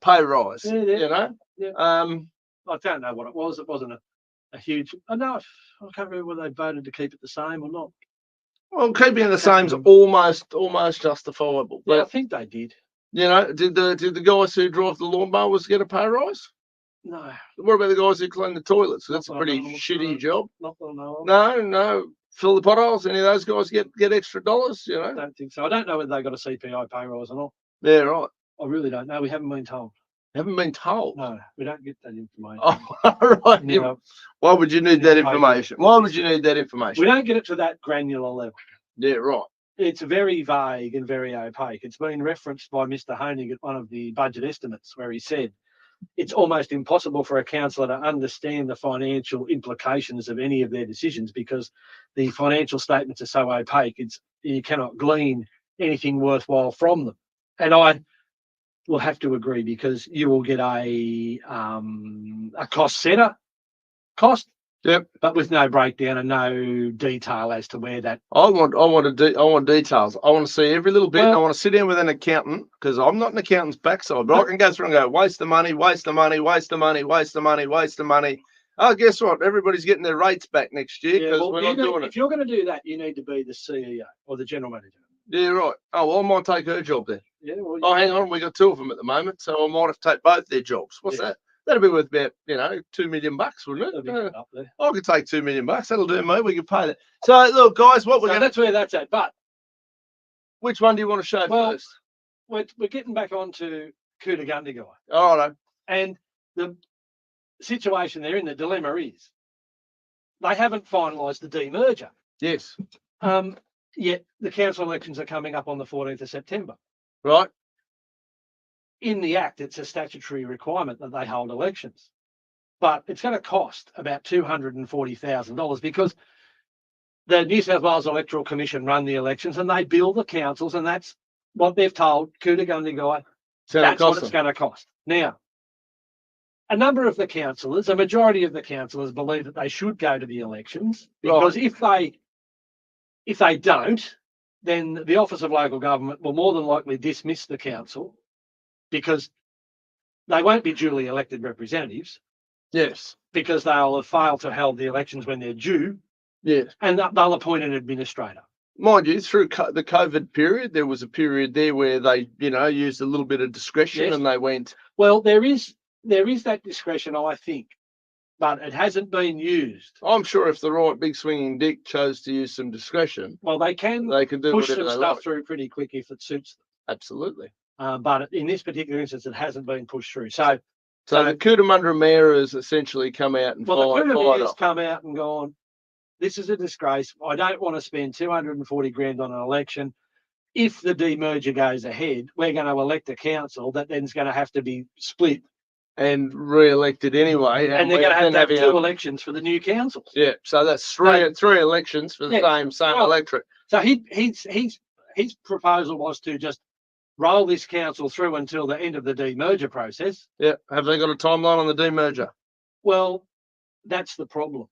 pay rise, Yeah. I don't know what it was. It wasn't a huge... I can't remember whether they voted to keep it the same or not. Well, keeping it the same is almost justifiable. Yeah, I think they did. You know, did the guys who drive the lawnmowers get a pay rise? No. What about the guys who clean the toilets? Not That's a that I pretty know of. shitty job. Not that I know of. No. Fill the potholes. Any of those guys get extra dollars? You I know. don't think so. I don't know whether they got a CPI pay rise or not. Yeah, right. I really don't know. We haven't been told. Haven't been told. No, we don't get that information. Oh, right. Yeah. Why would you need Yeah, that information? Why would you need that information? We don't get it to that granular level. Yeah, right. It's very vague and very opaque. It's been referenced by Mr. Honig at one of the budget estimates where he said it's almost impossible for a councillor to understand the financial implications of any of their decisions because the financial statements are so opaque. You cannot glean anything worthwhile from them. And I will have to agree because you will get a cost center cost. Yep. But with no breakdown and no detail as to where that. I want details. I want to see every little bit. Well, I want to sit down with an accountant because I'm not an accountant's backside, but I can go through and go waste the money, waste the money, waste the money, waste the money, waste the money. Oh, guess what? Everybody's getting their rates back next year because we're not doing it. If you're going to do that, you need to be the CEO or the general manager. Yeah, right. Oh, well, I might take her job then. Yeah. Well, Oh, hang on. We got two of them at the moment, so I might have to take both their jobs. What's that? That'd be worth about, $2 million, wouldn't it? Up there. I could take $2 million. That'll do, mate. We can pay that. So, look, guys, That's where that's at. But which one do you want to show first? We're getting back onto Cootagundigai. Oh, no. And the situation they're in, the dilemma is they haven't finalised the demerger. Yes. Yet the council elections are coming up on the 14th of September. Right. In the Act, it's a statutory requirement that they hold elections. But it's going to cost about $240,000 because the New South Wales Electoral Commission run the elections and they bill the councils, and that's what they've told Cootagundigai. That's what it's going to cost. Now, a number of the councillors, a majority of the councillors believe that they should go to the elections because if they don't, then the Office of Local Government will more than likely dismiss the council because they won't be duly elected representatives. Yes. Because they'll have failed to hold the elections when they're due. Yes. And they'll appoint an administrator. Mind you, through the COVID period, there was a period there where they, used a little bit of discretion and they went. Well, there is that discretion, I think, but it hasn't been used. I'm sure if the right big swinging dick chose to use some discretion, well, they can do push some stuff like. through pretty quick if it suits them. Absolutely. But in this particular instance, it hasn't been pushed through. So the Cootamundra Mayor has essentially come out and the Cootamundra has come out and gone, this is a disgrace. I don't want to spend $240,000 on an election. If the demerger goes ahead, we're going to elect a council that then's going to have to be split and re-elected anyway. And they're going to have two elections for the new councils. Yeah, so that's three elections for the same electorate. So his proposal was to just roll this council through until the end of the demerger process. Yeah. Have they got a timeline on the demerger? Well, that's the problem.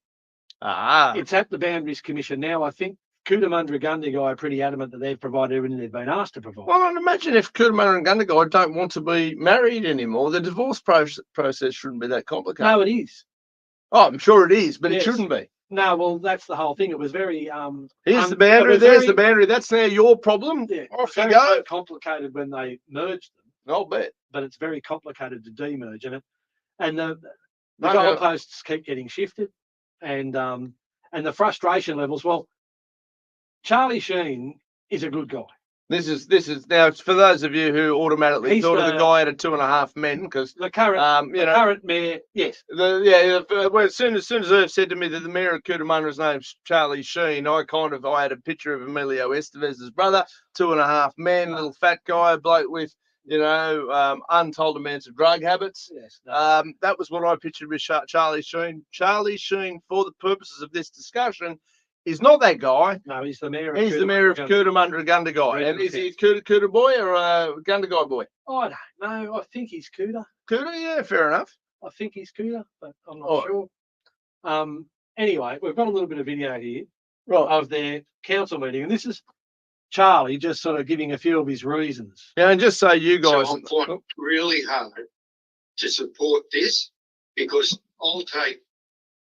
It's at the Boundaries Commission now. I think Cootamundra Gundagai are pretty adamant that they've provided everything they've been asked to provide. Well, I'd imagine if Cootamundra and Gundagai don't want to be married anymore, the divorce process shouldn't be that complicated. No, it is. Oh, I'm sure it is, but it shouldn't be. No, well, that's the whole thing. It was very here's the boundary, there's the boundary. That's now your problem. Yeah, off you go. Complicated when they merged them. I'll bet. But it's very complicated to demerge and the goalposts keep getting shifted, and the frustration levels. Well, Charlie Sheen is a good guy. This is now for those of you who automatically thought of the guy out of 2.5 men because the current current mayor, yes, well, as soon as Irv said to me that the mayor of Cootamundra's name's Charlie Sheen, I had a picture of Emilio Estevez's brother, 2.5 men, little fat guy, a bloke with untold amounts of drug habits. Yes, that was what I pictured with Charlie Sheen. Charlie Sheen, for the purposes of this discussion, is not that guy. No, he's the mayor. He's the mayor of Cootamundra Gundagai. And is he a Coota boy or a Gundagai boy? I don't know. I think he's Coota. Coota, yeah, fair enough. I think he's Coota, but I'm not sure. Anyway, we've got a little bit of video here of their council meeting, and this is Charlie just sort of giving a few of his reasons. Yeah, and just say you guys. So I'm fought really hard to support this because I'll take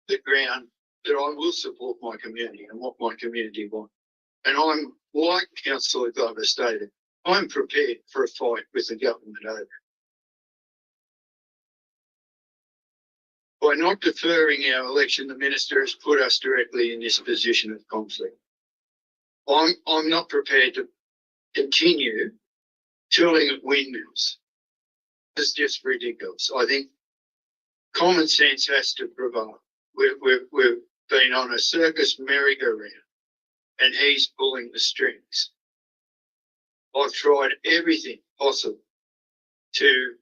the ground that I will support my community and what my community want. And I'm, like Councillor Glover stated, I'm prepared for a fight with the government over it. By not deferring our election, the minister has put us directly in this position of conflict. I'm not prepared to continue tooling at windmills. It's just ridiculous. I think common sense has to prevail. We've been on a circus merry-go-round and he's pulling the strings. I've tried everything possible to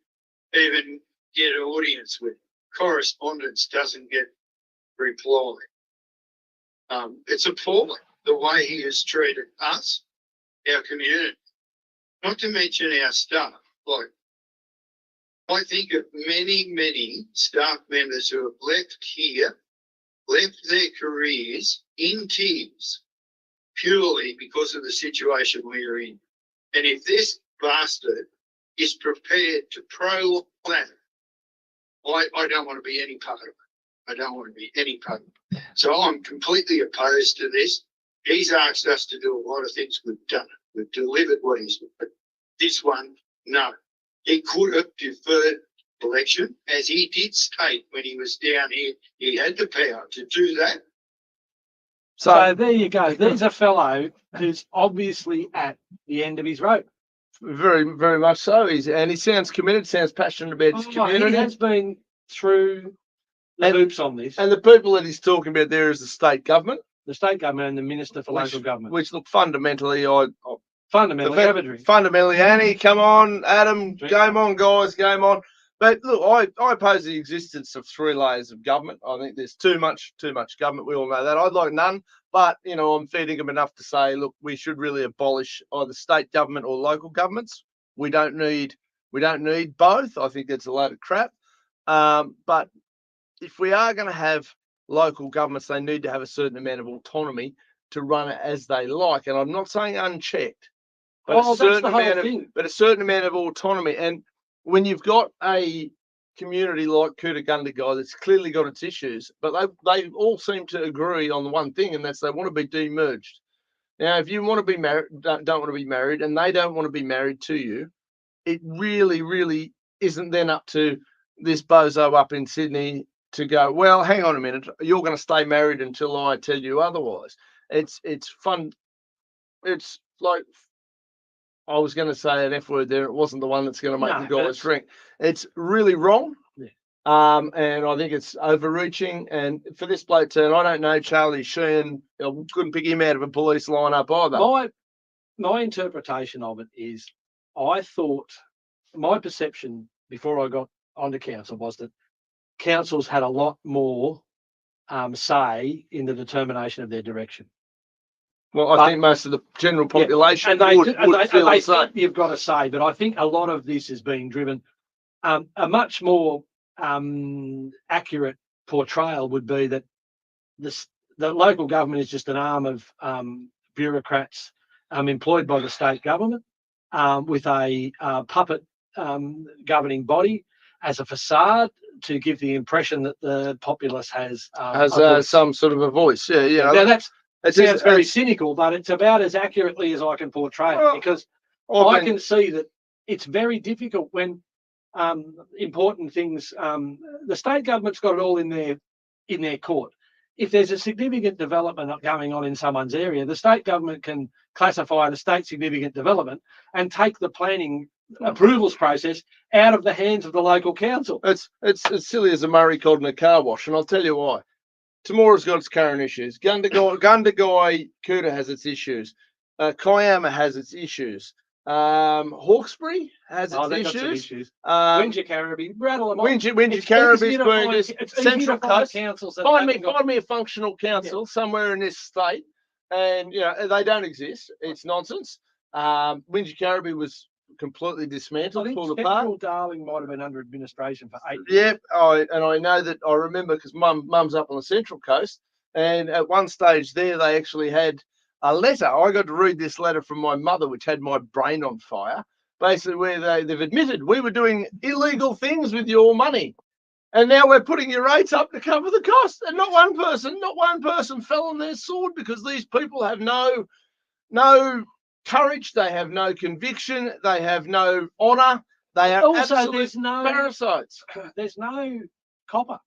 even get an audience with him. Correspondence doesn't get reply. It's appalling the way he has treated us, our community, not to mention our staff. Like, I think of many staff members who have left here, left their careers in tears purely because of the situation we are in. And if this bastard is prepared to prolong that, I don't want to be any part of it. I don't want to be any part of it. So I'm completely opposed to this. He's asked us to do a lot of things. We've done it. We've delivered what he's done. But this one, no. He could have deferred election, as he did state when he was down here. He had the power to do that. So there you go. There's a fellow who's obviously at the end of his rope. Very, very much so. He sounds committed, sounds passionate about his community. He has been through the hoops on this. And the people that he's talking about there is the state government. The state government and the Minister for Local Government. Which look fundamentally, fundamentally, Annie, come on, Adam, game on, guys, game on. But look, I oppose the existence of 3 layers of government. I think there's too much government. We all know that. I'd like none, but I'm fair dinkum enough to say, look, we should really abolish either state government or local governments. We don't need both. I think that's a load of crap. But if we are going to have local governments, they need to have a certain amount of autonomy to run it as they like. And I'm not saying unchecked, but a certain amount of autonomy. And when you've got a community like Cootagundagai that's clearly got its issues, but they all seem to agree on the one thing, and that's they want to be demerged. Now, if you want to be married, don't want to be married, and they don't want to be married to you, it really, really isn't then up to this bozo up in Sydney to go, well, hang on a minute, you're going to stay married until I tell you otherwise. It's fun. It's like, I was going to say an F word there. It wasn't the one that's going to make the guys drink. It's really wrong. Yeah. And I think it's overreaching. And for this bloke turn, I don't know Charlie Sheen. I couldn't pick him out of a police lineup either. My interpretation of it is, I thought, my perception before I got onto council was that councils had a lot more say in the determination of their direction. Well, I think most of the general population would feel the same. You've got to say, but I think a lot of this is being driven. A much more accurate portrayal would be that the local government is just an arm of bureaucrats employed by the state government with a puppet governing body as a facade to give the impression that the populace has some sort of a voice. Yeah. Now it sounds very cynical, but it's about as accurately as I can portray it, because I can see that it's very difficult when important things. The state government's got it all in their court. If there's a significant development going on in someone's area, the state government can classify it as state significant development and take the planning approvals process out of the hands of the local council. It's as silly as a Murray cod in a car wash, and I'll tell you why. Temora's got its current issues. Gundagai Kuta has its issues. Kiama has its issues. Hawkesbury has its issues. Wingecarribee, rattle them off. Wingecarribee's been it's Central Coast. Councils. Find me a functional council somewhere in this state, and they don't exist. It's nonsense. Wingecarriebee was completely dismantled, pulled apart. Darling might have been under administration for 8 Yeah, years. I know that. I remember because Mum's up on the Central Coast, and at one stage there they actually had a letter. I got to read this letter from my mother, which had my brain on fire. Basically, where they've admitted we were doing illegal things with your money, and now we're putting your rates up to cover the cost. And not one person fell on their sword, because these people have no courage. They have no conviction. They have no honour. They are Also, absolute there's no parasites. there's no copper.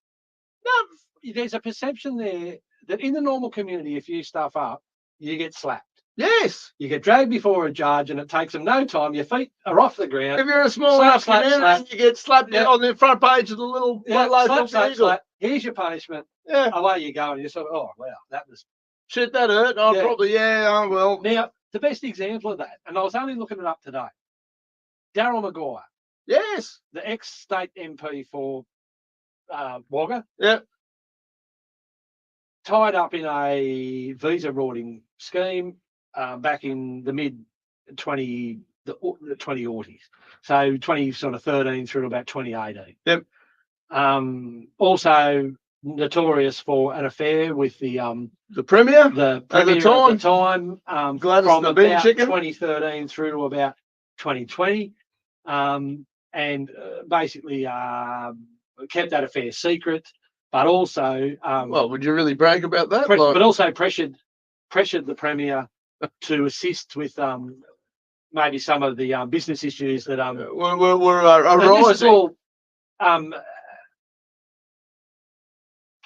No, There's a perception there that in the normal community, if you stuff up, you get slapped. yes. You get dragged before a judge, and it takes them no time. Your feet are off the ground. If you're in a small Slap, enough slap, community, slap. you get slapped Yeah. on the front page of the little local slap, slap, Eagle. slap. Here's your punishment. Yeah. Away you go, and you're sort of, oh wow, that was. Shit, that hurt. Oh, Yeah. probably, oh, well. Now, the best example of that, and I was only looking it up today, Darryl Maguire, Yes. the ex-state MP for Wagga, Yeah. tied up in a visa rorting scheme back in the mid-20 the 20-aughties. So 2013 through to about 2018. Yep. Also notorious for an affair with the Premier. premier At the at the time, Gladys from the bean about chicken. 2013 through to about 2020, and basically kept that affair secret, but also Well, would you really brag about that? but also pressured the Premier to assist with maybe some of the business issues that we're and this is arising. all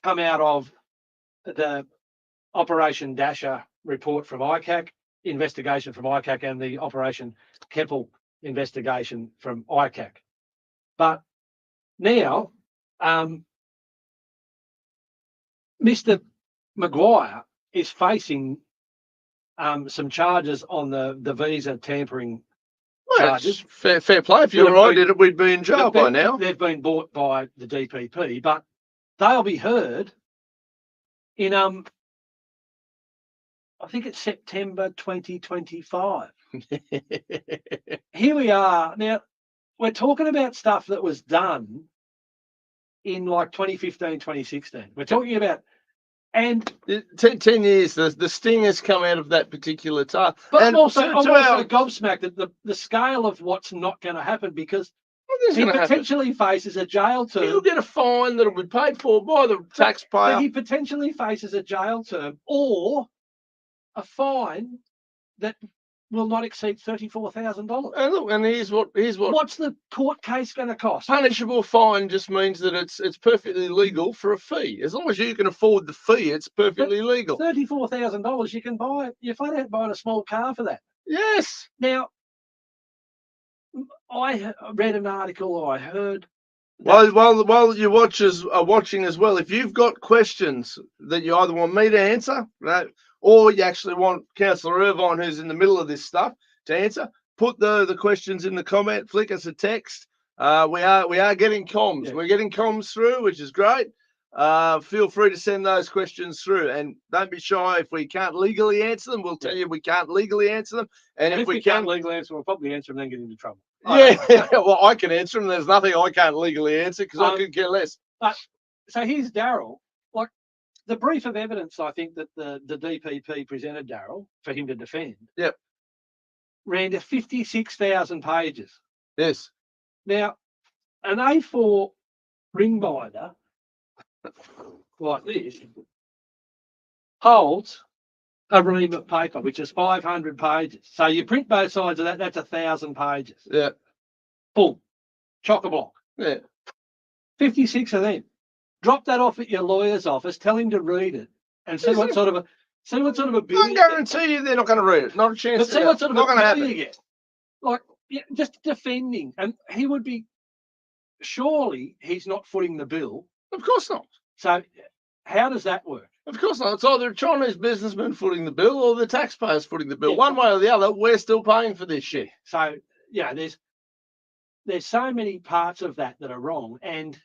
come out of the Operation Dasher report from ICAC, investigation from ICAC, and the Operation Keppel investigation from ICAC. But now, Mr. Maguire is facing some charges on the visa tampering Well, it's charges. fair play. If you That or I have did it, we'd be in jail by now. They've been bought by the DPP, but they'll be heard in I think it's September 2025. Here we are. Now, we're talking about stuff that was done in like 2015, 2016. We're talking about, and 10 years, the sting has come out of that particular time. but And also, to I'm also our- gobsmacked at the scale of what's not going to happen, because What is he gonna happen? potentially faces a jail term. He'll get a fine that'll be paid for by the But taxpayer. he potentially faces a jail term or a fine that will not exceed $34,000. And look, and here's what What's the court case going to cost? punishable fine just means that it's perfectly legal for a fee. As long as you can afford the fee, it's perfectly legal. $34,000. You can buy. You're flat out buying a small car for that. Yes. Now, I read an article, or I heard. While your watchers are watching as well, if you've got questions that you either want me to answer, right, or you actually want Councillor Irvine, who's in the middle of this stuff, to answer, put the questions in the comment, flick us a text. We are getting comms. Yeah. We're getting comms through, which is great. Feel free to send those questions through, and don't be shy. If we can't legally answer them, we'll tell you we can't legally answer them. And And if we can't can, legally answer, we'll probably answer them and then get into trouble. yeah, well, I can answer them. There's nothing I can't legally answer because I could care less. So here's Darryl. Like, the brief of evidence, I think, that the DPP presented Darryl for him to defend. Yep. Ran to 56,000 pages. Yes. Now, an A4 ring binder like this holds a ream of paper, which is 500 pages. So you print both sides of that, that's 1,000 pages. Yeah. Full. Chock-a-block. Yeah. 56 of them. Drop that off at your lawyer's office, tell him to read it, and see what sort of a bill I you get. guarantee you they're not going to read it. Not a chance. But see what sort of not a going to bill happen. you get. Like, yeah, just defending. And he would be, surely he's not footing the bill. Of course not. So how does that work? Of course not. It's either a Chinese businessman footing the bill or the taxpayers footing the bill. Yeah. One way or the other, we're still paying for this shit. So, yeah, there's so many parts of that are wrong. And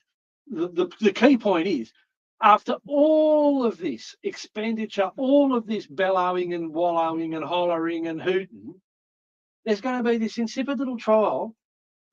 the key point is, after all of this expenditure, all of this bellowing and wallowing and hollering and hooting, there's going to be this insipid little trial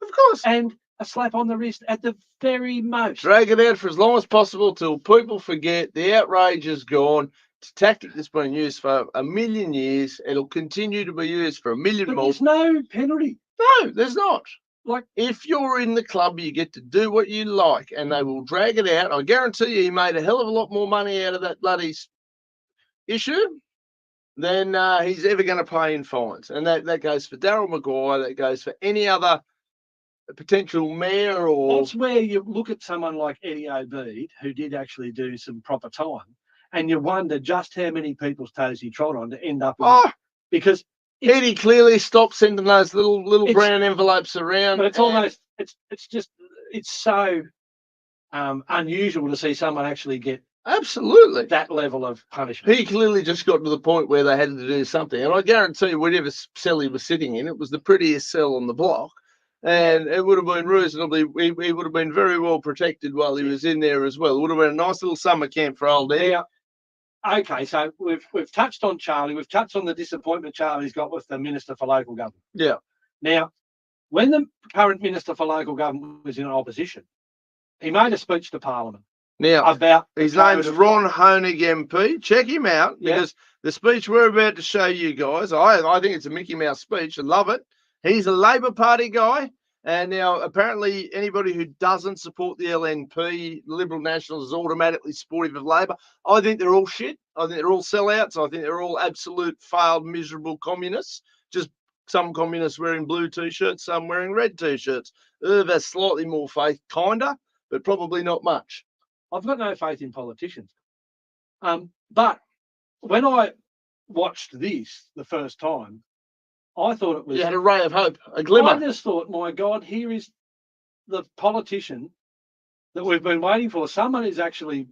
Of course. and a slap on the wrist at the very most. Drag it out for as long as possible till people forget the outrage is gone. It's a tactic that's been used for 1,000,000 years. It'll continue to be used for 1,000,000 But more. there's no penalty. No, there's not. Like, If you're in the club, you get to do what you like, and they will drag it out. I guarantee you, he made a hell of a lot more money out of that bloody issue then he's ever going to pay in fines. And that goes for Darryl Maguire, that goes for any other potential mayor or... That's where you look at someone like Eddie Obeid, who did actually do some proper time, and you wonder just how many people's toes he trod on to end up with, because Eddie clearly stopped sending those little brown envelopes around. But it's almost, it's so unusual to see someone actually get absolutely that level of punishment. He clearly just got to the point where they had to do something. And I guarantee you, whatever cell he was sitting in, it was the prettiest cell on the block. And it would have been reasonably, he would have been very well protected while he was in there as well. It would have been a nice little summer camp for old Eddie. Yeah. Okay, so we've touched on Charlie. We've touched on the disappointment Charlie's got with the Minister for Local Government. Yeah. Now, when the current Minister for Local Government was in opposition, he made a speech to Parliament. Now, about his name's Ron Honig MP. Check him out, because the speech we're about to show you guys, I think it's a Mickey Mouse speech. I love it. He's a Labor Party guy. And now, apparently, anybody who doesn't support the LNP, Liberal Nationals, is automatically supportive of Labor. I think they're all shit. I think they're all sellouts. I think they're all absolute failed, miserable communists. Just some communists wearing blue T-shirts, some wearing red T-shirts. Irv has slightly more faith, kinda, but probably not much. I've got no faith in politicians. But when I watched this the first time, I thought it was... You had a ray of hope, a glimmer. I just thought, my God, here is the politician that we've been waiting for. Someone who's actually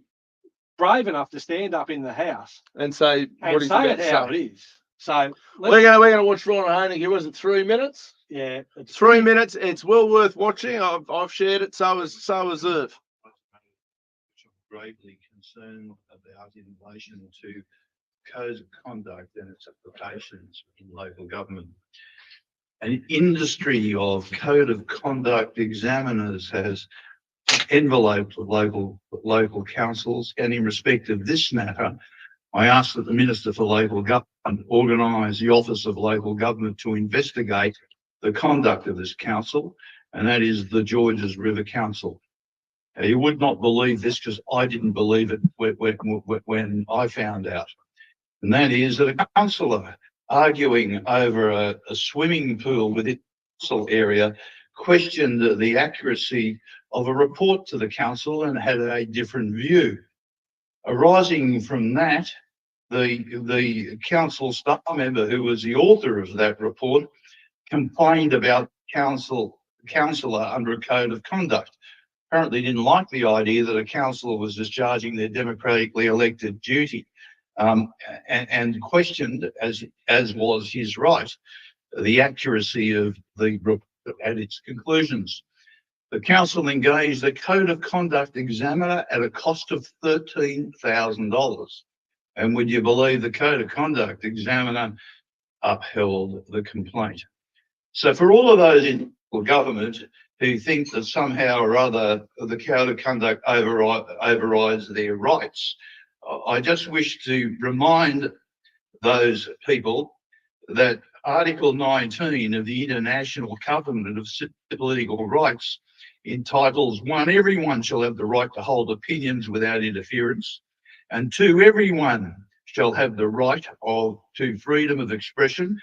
brave enough to stand up in the House and say what he's about to say. How it is. So we're gonna watch Ron Honig. It wasn't 3 minutes. Yeah, it's 3 minutes. It's well worth watching. I've shared it. So has Irv. Which I'm gravely concerned about in relation to codes of conduct and its applications in local government. An industry of code of conduct examiners has enveloped local councils, and in respect of this matter, I ask that the Minister for Local Government organise the Office of Local Government to investigate the conduct of this council, and that is the Georges River Council. You would not believe this, because I didn't believe it when I found out. And that is that a councillor arguing over a swimming pool within the council area questioned the accuracy of a report to the council and had a different view. Arising from that, the council staff member who was the author of that report complained about councillor under a code of conduct. Apparently didn't like the idea that a councillor was discharging their democratically elected duty. And questioned, as was his right, the accuracy of the report and its conclusions. The council engaged a code of conduct examiner at a cost of $13,000. And would you believe the code of conduct examiner upheld the complaint? So for all of those in government who think that somehow or other the code of conduct overrides their rights, I just wish to remind those people that Article 19 of the International Covenant of Civil and Political Rights entitles 1, everyone shall have the right to hold opinions without interference, and 2, everyone shall have the right to freedom of expression.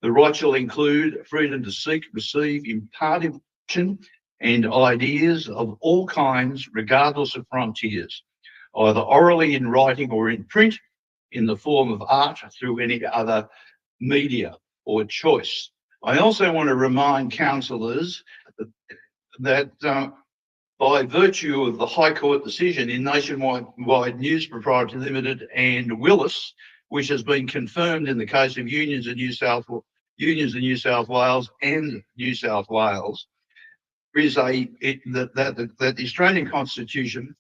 The right shall include freedom to seek, receive, impart information and ideas of all kinds, regardless of frontiers, either orally, in writing, or in print, in the form of art, through any other media or choice. I also want to remind councillors that by virtue of the High Court decision in Nationwide News Proprietary Limited and Willis, which has been confirmed in the case of Unions in New South Wales and New South Wales, is that the Australian Constitution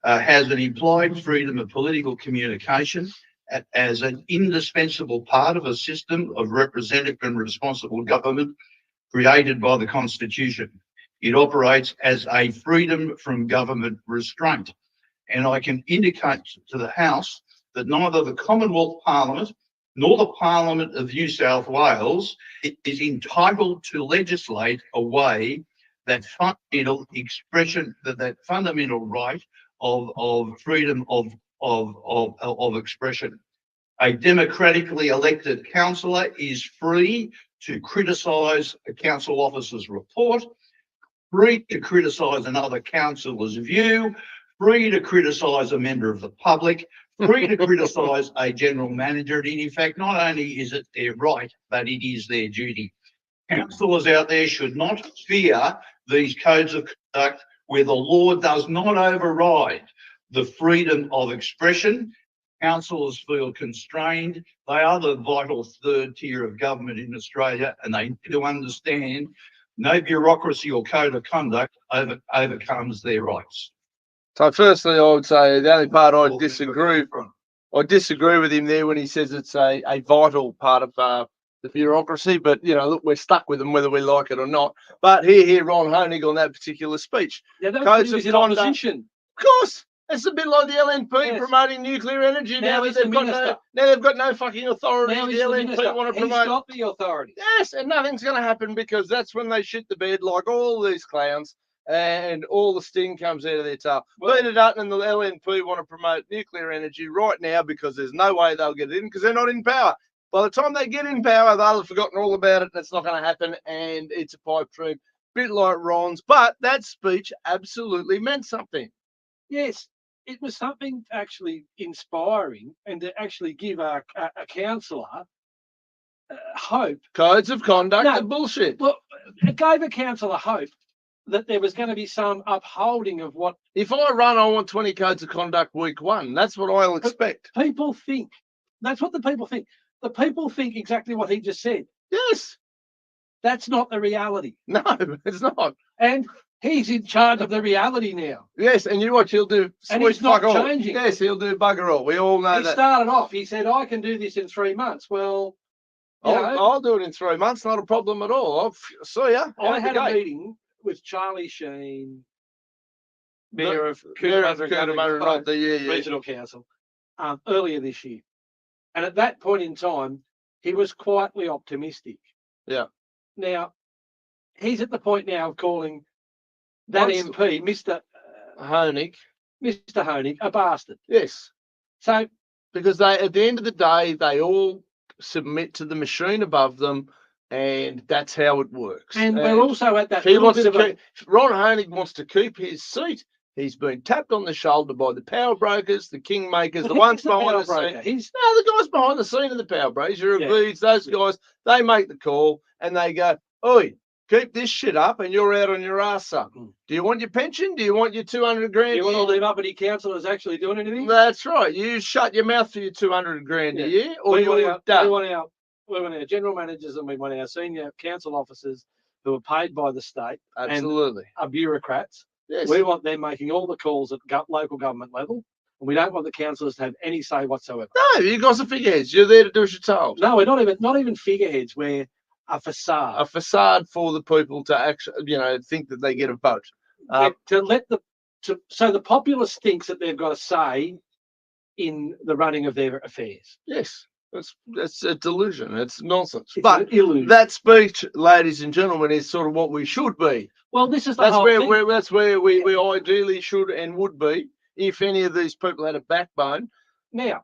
has an implied freedom of political communication as an indispensable part of a system of representative and responsible government created by the Constitution. It operates as a freedom from government restraint. And I can indicate to the House that neither the Commonwealth Parliament nor the Parliament of New South Wales is entitled to legislate away that fundamental expression, that fundamental right of freedom of expression. A democratically elected councillor is free to criticise a council officer's report, free to criticise another councillor's view, free to criticise a member of the public, free to criticise a general manager. And in fact, not only is it their right, but it is their duty. Councillors out there should not fear these codes of conduct where the law does not override the freedom of expression. Councillors feel constrained. They are the vital third tier of government in Australia, and they need to understand no bureaucracy or code of conduct overcomes their rights. So firstly, I would say the only part I disagree with him there when he says it's a vital part of the bureaucracy. But, you know, look, we're stuck with them whether we like it or not. But here, Ron Honig on that particular speech. Yeah, that Codes was of in conduct. opposition. Of course. It's a bit like the LNP Yes. promoting nuclear energy. Now he's the minister. Now they've got no fucking authority. Now The he's the LNP minister. want to He's promote. got the authority. Yes, and nothing's going to happen because that's when they shit the bed like all these clowns and all the sting comes out of their tail. Well- Peter Dutton and the LNP want to promote nuclear energy right now because there's no way they'll get it in because they're not in power. By the time they get in power, they'll have forgotten all about it and it's not going to happen and it's a pipe dream. Bit like Ron's, but that speech absolutely meant something. Yes, it was something actually inspiring and to actually give a councillor hope. Codes of conduct No. are bullshit. Well, it gave a councillor hope that there was going to be some upholding of what If I run, I want 20 codes of conduct week one. That's what I'll expect. people think. That's what the people think. The people think exactly what he just said. Yes. That's not the reality. No, it's not. And he's in charge of the reality now. Yes, and you know what he'll do? And Sweet it's not fuck all. changing. Yes, he'll do bugger all. We all know He that. started off, he said, I can do this in 3 months. Well, you know, I'll do it in 3 months. Not a problem at all. I'll see ya. I out had the a gate. meeting with Charlie Sheen, Mayor of Mayor of Coonabarabran Coonabarabran, yeah. Regional Council, earlier this year. And at that point in time, he was quietly optimistic. Yeah. Now, he's at the point now of calling that Once- MP, Mr. Honig. Honig, a bastard. Yes, So, because they, at the end of the day, they all submit to the machine above them, and that's how it works. and we're also at that If he little wants bit to of a, keep, if Ron Honig wants to keep his seat, he's been tapped on the shoulder by the power brokers, the kingmakers, the ones behind the scene. He's No, the guys behind the scene of the power brokers, your Yeah. Irvines, those guys, they make the call and they go, oi, keep this shit up and you're out on your ass, son. Mm. Do you want your pension? Do you want your 200 grand? you want all them uppity councillors actually doing anything? That's right. You shut your mouth for your 200 grand Yeah. a year or we you're done. we want our general managers and we want our senior council officers who are paid by the state Absolutely. are bureaucrats. Yes. We want them making all the calls at local government level, and we don't want the councillors to have any say whatsoever. No, you guys are figureheads. You're there to do as you're told. No, we're not even figureheads. We're a facade. A facade for the people to actually, think that they get a vote. So the populace thinks that they've got a say in the running of their affairs. Yes, that's a delusion. It's nonsense. It's But an illusion. that speech, ladies and gentlemen, is sort of what we should be. Well, this is the That's whole where thing. that's where we ideally should and would be if any of these people had a backbone. Now,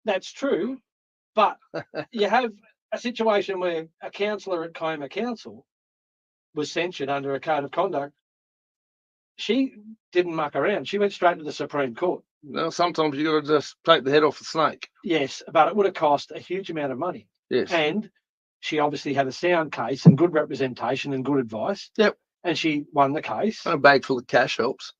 that's true, but you have a situation where a councillor at Kiama Council was censured under a code of conduct. She didn't muck around. She went straight to the Supreme Court. Well, sometimes you got to just take the head off the snake. Yes, but it would have cost a huge amount of money. Yes. And she obviously had a sound case and good representation and good advice. Yep. And she won the case. A bag full of cash helps.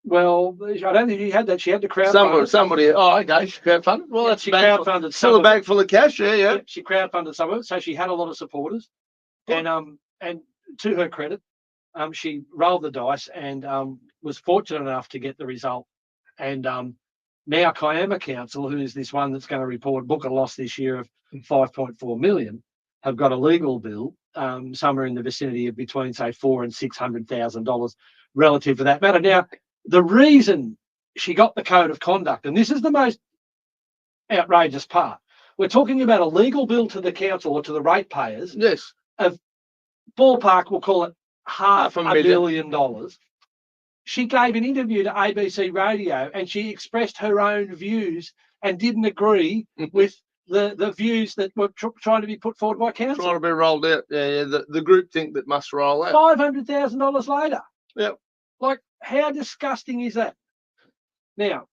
Well, I don't think she had that. She had to crowdfund. Somebody. Oh, okay. She crowdfunded. Well, Yeah, that's she a bag full- crowdfunded still some a of bag full of cash. Yeah. it. She crowdfunded some of it, so she had a lot of supporters. Good. And to her credit, she rolled the dice and was fortunate enough to get the result. And now Kiama Council, who is this one that's going to book a loss this year of 5.4 million, have got a legal bill somewhere in the vicinity of between say $400,000 and $600,000 relative to that matter. Now, the reason she got the code of conduct, and this is the most outrageous part, we're talking about a legal bill to the council or to the ratepayers. Yes. Ballpark, we'll call it half a $500,000. billion dollars. She gave an interview to ABC Radio and she expressed her own views and didn't agree with the views that were trying to be put forward by council. Trying to be rolled out. Yeah, the group think that must roll out. $500,000 later. Yep. Like, how disgusting is that? Now,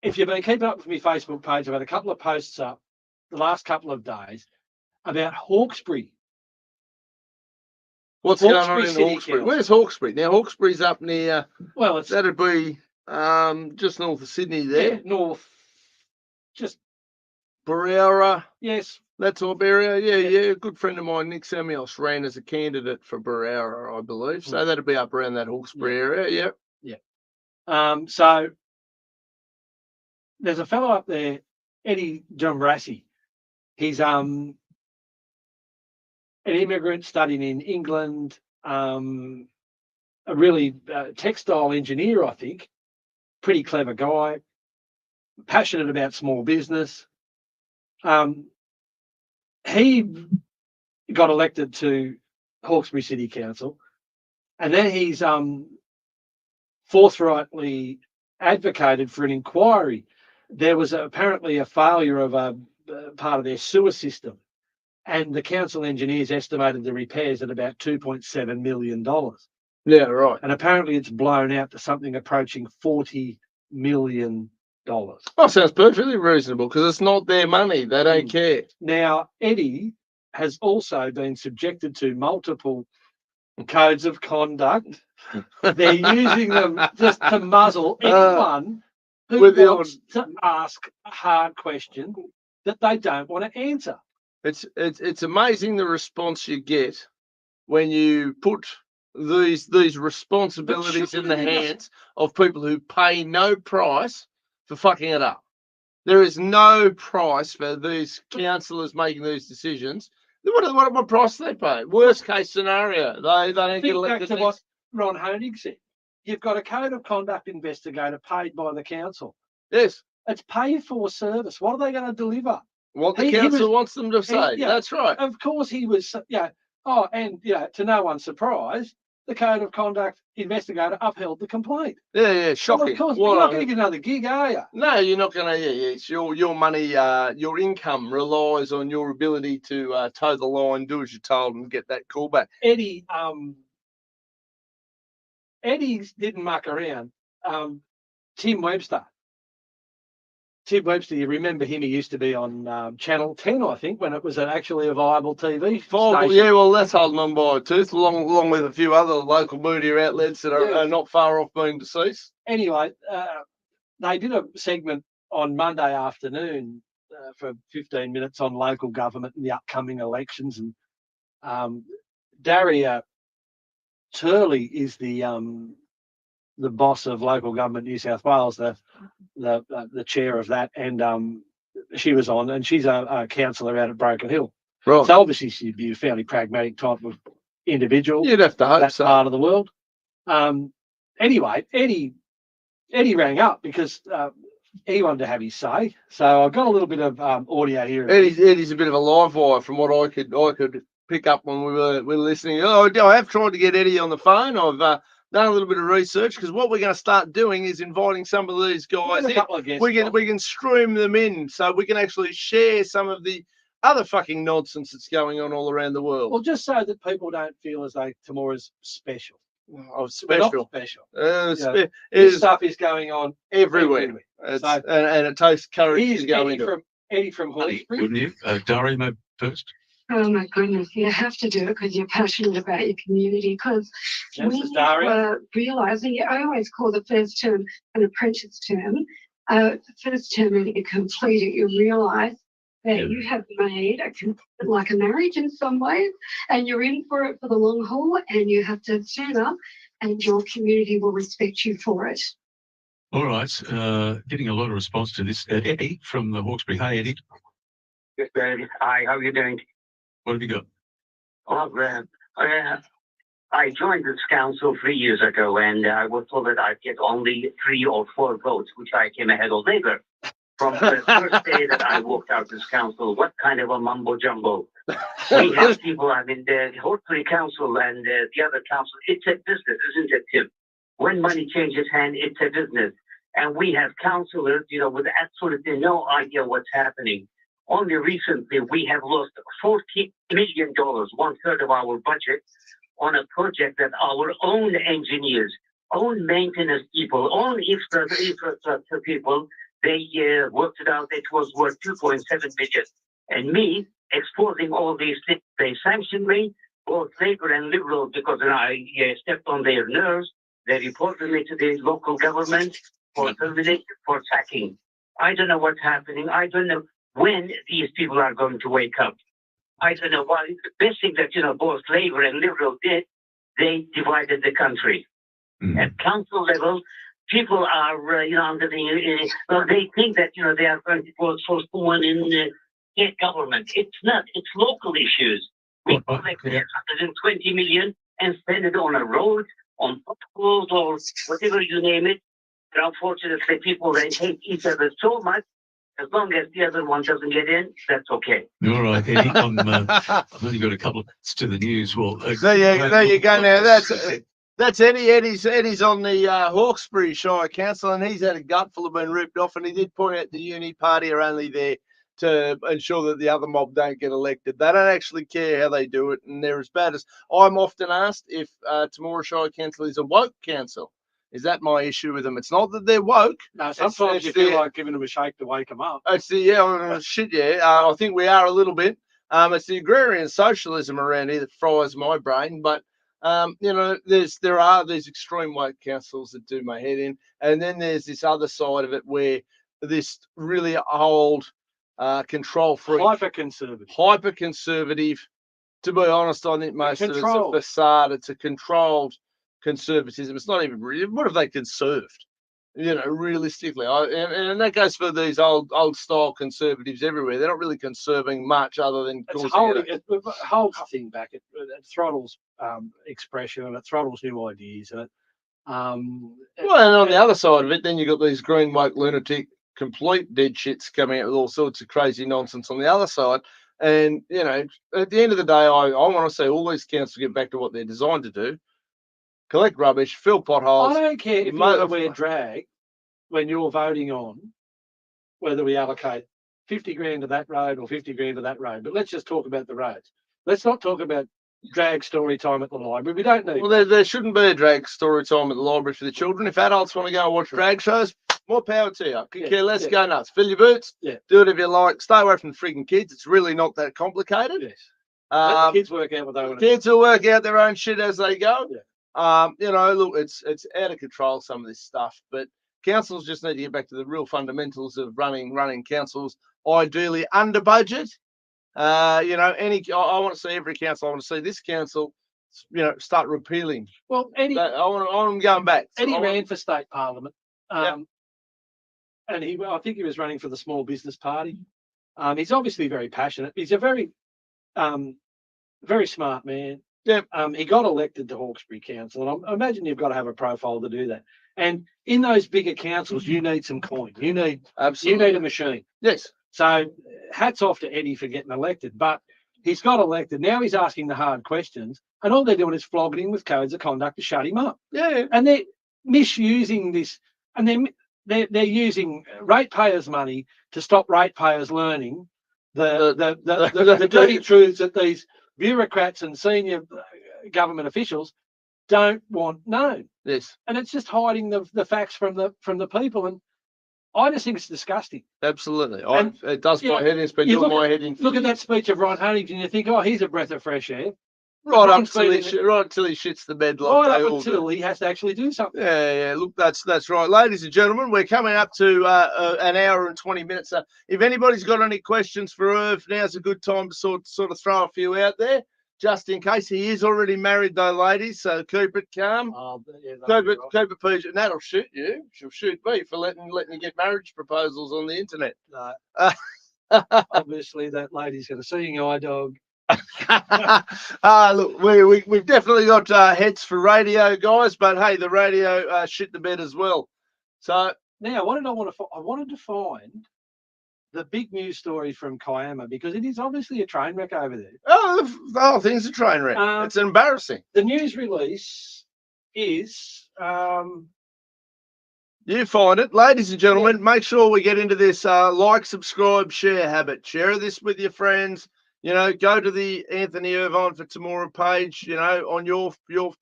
if you've been keeping up with my Facebook page, I've had a couple of posts up the last couple of days about Hawkesbury. What's Hawkesbury going on in City Hawkesbury? Council. Where's Hawkesbury? Now, Hawkesbury's up near, Well, it's that'd be just north of Sydney there. north, just, Barrera, yes. that type of area. Yeah. A good friend of mine, Nick Samios, ran as a candidate for Barrera, I believe. So that'd be up around that Hawkesbury area. Yeah. So there's a fellow up there, Eddie Jumbrassi. He's an immigrant studying in England, a really textile engineer, I think. Pretty clever guy, passionate about small business. He got elected to Hawkesbury City Council, and then he's forthrightly advocated for an inquiry. There was apparently a failure of a part of their sewer system, and the council engineers estimated the repairs at about $2.7 million. Yeah, right. And apparently it's blown out to something approaching $40 million. Well, sounds perfectly reasonable because it's not their money. They don't care. Now, Eddie has also been subjected to multiple codes of conduct. They're using them just to muzzle anyone who wants to ask a hard question that they don't want to answer. It's amazing the response you get when you put these responsibilities in the hands of people who pay no price for fucking it up. There is no price for these councillors making these decisions. What price do they pay? Worst case scenario, they don't get elected. Back to what Ron Honig said. You've got a code of conduct investigator paid by the council. Yes. It's pay for service. What are they going to deliver? What the council wants them to say. That's right. Of course he was, to no one's surprise, the code of conduct investigator upheld the complaint. Yeah, shocking. Well, of course, you're not going to get another gig, are you? No, you're not going to. Yeah, it's your money, your income relies on your ability to toe the line, do as you're told, and get that call back. Eddie didn't muck around. Tim Webster, you remember him? He used to be on Channel 10, I think, when it was actually a viable TV station. Yeah, well, that's holding on by a tooth, along with a few other local media outlets that are not far off being deceased. Anyway, they did a segment on Monday afternoon for 15 minutes on local government and the upcoming elections. And Daria Turley is the boss of Local Government New South Wales, the chair of that, and she was on, and she's a councillor out at Broken Hill. Right. So obviously she'd be a fairly pragmatic type of individual. You'd have to hope that so. Part of the world. Anyway, Eddie rang up because he wanted to have his say. So I've got a little bit of audio here. Eddie's a bit of a live wire from what I could pick up when we were listening. I have tried to get Eddie on the phone. I've done a little bit of research because what we're going to start doing is inviting some of these guys in. We can stream them in so we can actually share some of the other fucking nonsense that's going on all around the world. Well, just so that people don't feel as though Temora's special. Special. Not special. This stuff is going on everywhere. And it takes courage to go into it. Eddie from Hawkesbury. Wouldn't you? Daria first. Oh my goodness, you have to do it because you're passionate about your community. Because when you realise, and I always call the first term an apprentice term, the first term when you complete it, you realise that you have made like a marriage in some ways, and you're in for it for the long haul, and you have to stand up, and your community will respect you for it. All right, getting a lot of response to this. Eddie from the Hawkesbury. Hey, Eddie. Good, David. Hi, how are you doing? What have you got? Oh, I joined this council 3 years ago, and I was told that I'd get only 3 or 4 votes, which I came ahead of Labour. From the first day that I walked out this council, what kind of a mumbo jumbo? We have people, the Hawkesbury Council and the other council, it's a business, isn't it, Tim? When money changes hands, it's a business. And we have councillors, with absolutely no idea what's happening. only recently we have lost $40 million, 1/3 of our budget, on a project that our own engineers, own maintenance people, own infrastructure people, they worked it out. It was worth 2.7 million. And me exposing all these things, they sanctioned me, both Labour and Liberal, because I stepped on their nerves. They reported me to the local government for termination, for sacking. I don't know what's happening. I don't know when these people are going to wake up. I don't know why. The best thing that, both Labour and Liberal did, they divided the country. At council level, people are, under the, they think that, they are going to vote for someone in state government. It's not. It's local issues. We collect 120 million and spend it on a road, on potholes, or whatever you name it. And unfortunately, people, they hate each other so much. As long as the other one doesn't get in, that's okay. All right, Eddie, I've only got a couple of minutes to the news. Well, there you go. Now that's Eddie. Eddie's on the Hawkesbury Shire Council, and he's had a gutful of being ripped off. And he did point out the Uni Party are only there to ensure that the other mob don't get elected. They don't actually care how they do it, and they're as bad as I'm often asked if Temora Shire Council is a woke council. Is that my issue with them? It's not that they're woke. No, sometimes you feel like giving them a shake to wake them up. It's the I think we are a little bit. It's the agrarian socialism around here that fries my brain. But there are these extreme woke councils that do my head in, and then there's this other side of it where this really old control freak, hyper conservative. To be honest, I think most of it's a facade. It's a controlled conservatism. It's not even really. What have they conserved? Realistically, and that goes for these old style conservatives everywhere. They're not really conserving much other than it holds the thing back. It throttles expression, and it throttles new ideas. And and on the other side of it, then you've got these green woke lunatic complete dead shits coming out with all sorts of crazy nonsense on the other side. And at the end of the day, I want to see all these councils get back to what they're designed to do. Collect rubbish, fill potholes. I don't care if you wear drag when you're voting on whether we allocate 50 grand to that road or 50 grand to that road. But let's just talk about the roads. Let's not talk about drag story time at the library. We don't need. Well, there shouldn't be a drag story time at the library for the children. If adults want to go and watch drag shows, more power to you. Let's go nuts. Fill your boots. Yeah. Do it if you like. Stay away from the freaking kids. It's really not that complicated. Yes. Let the kids work out what they want to do. Kids will work out their own shit as they go. Yeah. Look, it's out of control, some of this stuff, but councils just need to get back to the real fundamentals of running councils, ideally under budget. I want to see every council. I want to see this council, start repealing. Well, Eddie, I want them going back. Eddie ran for state parliament, and I think he was running for the Small Business Party. He's obviously very passionate. He's a very, very smart man. Yeah. He got elected to Hawkesbury Council, and I imagine you've got to have a profile to do that. And in those bigger councils, you need some coin. You need a machine. Yes. So hats off to Eddie for getting elected. But he's got elected. Now he's asking the hard questions, and all they're doing is flogging him with codes of conduct to shut him up. Yeah. And they're misusing this, and they're using ratepayers' money to stop ratepayers learning the dirty truths that these bureaucrats and senior government officials don't want known. Yes. And it's just hiding the facts from the people. And I just think it's disgusting. Absolutely. It does my head in. It's been doing my head in. Look at that speech of Ron Huntington and you think, oh, he's a breath of fresh air. Right up till he shits the bed. Right up until he has to actually do something. Yeah. Look, that's right. Ladies and gentlemen, we're coming up to an hour and 20 minutes. If anybody's got any questions for Irv, now's a good time to sort of throw a few out there, just in case. He is already married, though, ladies, so keep it calm. Keep it PG. And that'll shoot you. She'll shoot me for letting you get marriage proposals on the internet. No. Obviously, that lady's got a seeing eye dog. Look, we've definitely got heads for radio, guys, but hey, the radio shit the bed as well. So now, what did I want to? I wanted to find the big news story from Kiama because it is obviously a train wreck over there. Oh, the whole thing's a train wreck. It's embarrassing. The news release is You find it. Ladies and gentlemen, make sure we get into this like, subscribe, share habit. Share this with your friends. You know, go to the Anthony Irvine for Temora page, you know, on your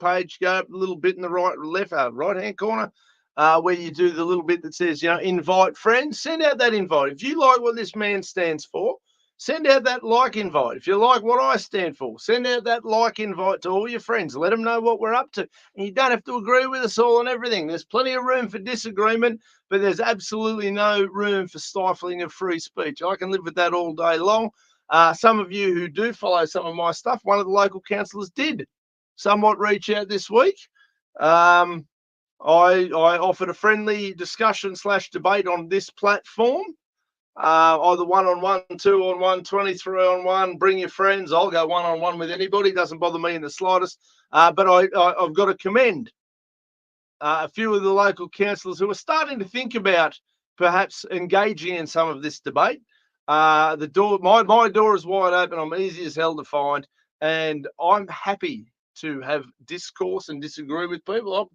page, go up a little bit in the right-hand corner where you do the little bit that says, you know, invite friends. Send out that invite. If you like what this man stands for, send out that like invite. If you like what I stand for, send out that like invite to all your friends. Let them know what we're up to. And you don't have to agree with us all on everything. There's plenty of room for disagreement, but there's absolutely no room for stifling of free speech. I can live with that all day long. Some of you who do follow some of my stuff, one of the local councillors did somewhat reach out this week. I offered a friendly discussion / debate on this platform. Either 1-on-1, 2-on-1, 23-on-1, bring your friends. I'll go 1-on-1 with anybody. Doesn't bother me in the slightest. But I've got to commend a few of the local councillors who are starting to think about perhaps engaging in some of this debate. My door is wide open. I'm easy as hell to find, and I'm happy to have discourse and disagree with people.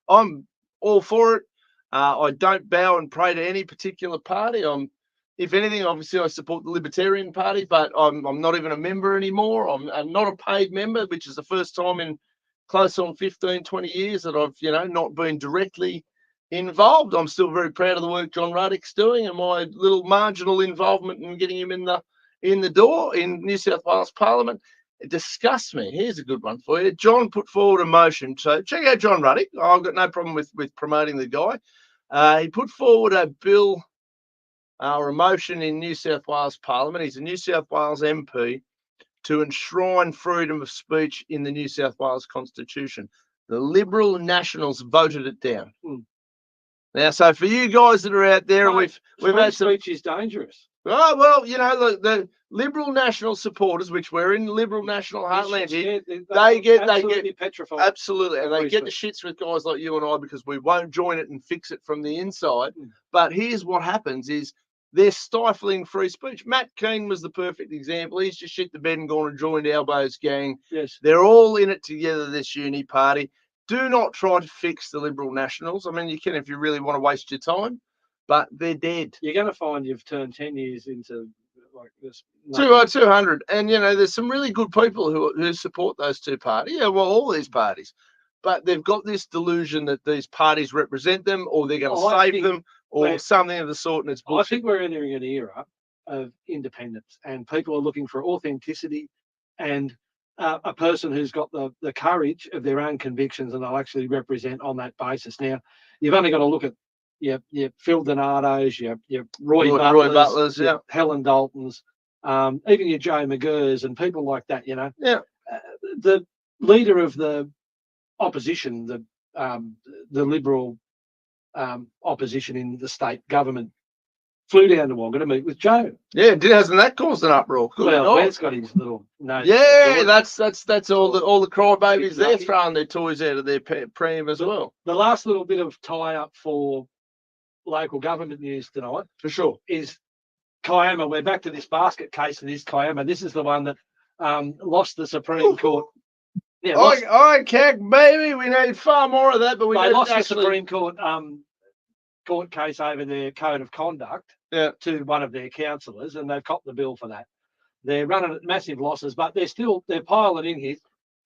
I'm all for it. I don't bow and pray to any particular party. If anything, obviously I support the Libertarian Party, but I'm not even a member anymore. I'm not a paid member, which is the first time in close on 15, 20 years that I've, not been directly involved. I'm still very proud of the work John Ruddick's doing and my little marginal involvement in getting him in the door in New South Wales Parliament. It disgusts me. Here's a good one for you. John put forward a motion. So check out John Ruddick. I've got no problem with promoting the guy. He put forward a bill or a motion in New South Wales Parliament. He's a New South Wales MP to enshrine freedom of speech in the New South Wales Constitution. The Liberal Nationals voted it down. Now, so for you guys that are out there, we've had some speech is dangerous. Oh, well, the Liberal National supporters, which we're in Liberal National heartland here, they get petrified. Absolutely, and they get the shits with guys like you and I because we won't join it and fix it from the inside. But here's what happens is they're stifling free speech. Matt Keane was the perfect example. He's just shit the bed and gone and joined Albo's gang. Yes. They're all in it together, this uni party. Do not try to fix the Liberal Nationals. I mean, you can if you really want to waste your time, but they're dead. You're going to find you've turned 10 years into like this. 200. And, there's some really good people who support those two parties. Yeah, well, all these parties. But they've got this delusion that these parties represent them or they're going to save them or something of the sort. And it's bullshit. I think we're entering an era of independence and people are looking for authenticity and a person who's got the courage of their own convictions and they'll actually represent on that basis. Now, you've only got to look at your Phil Donatos, your Roy Butlers, your Helen Daltons, even your Joe McGurrs and people like that, Yeah. The leader of the opposition, the Liberal opposition in the state government, flew down to Wagga to meet with Joe. Yeah, hasn't that caused an uproar? Wes got his little nose. Yeah, that's all the crybabies. They're throwing their toys out of their pram as well. The last little bit of tie-up for local government news tonight, for sure, is Kiama. We're back to this basket case that is Kiama. This is the one that lost the Supreme Court. Yeah, I can't, baby. We need far more of that, but they lost the Supreme Court court case over their code of conduct to one of their councillors, and they've copped the bill for that. They're running at massive losses, but they're piling in here.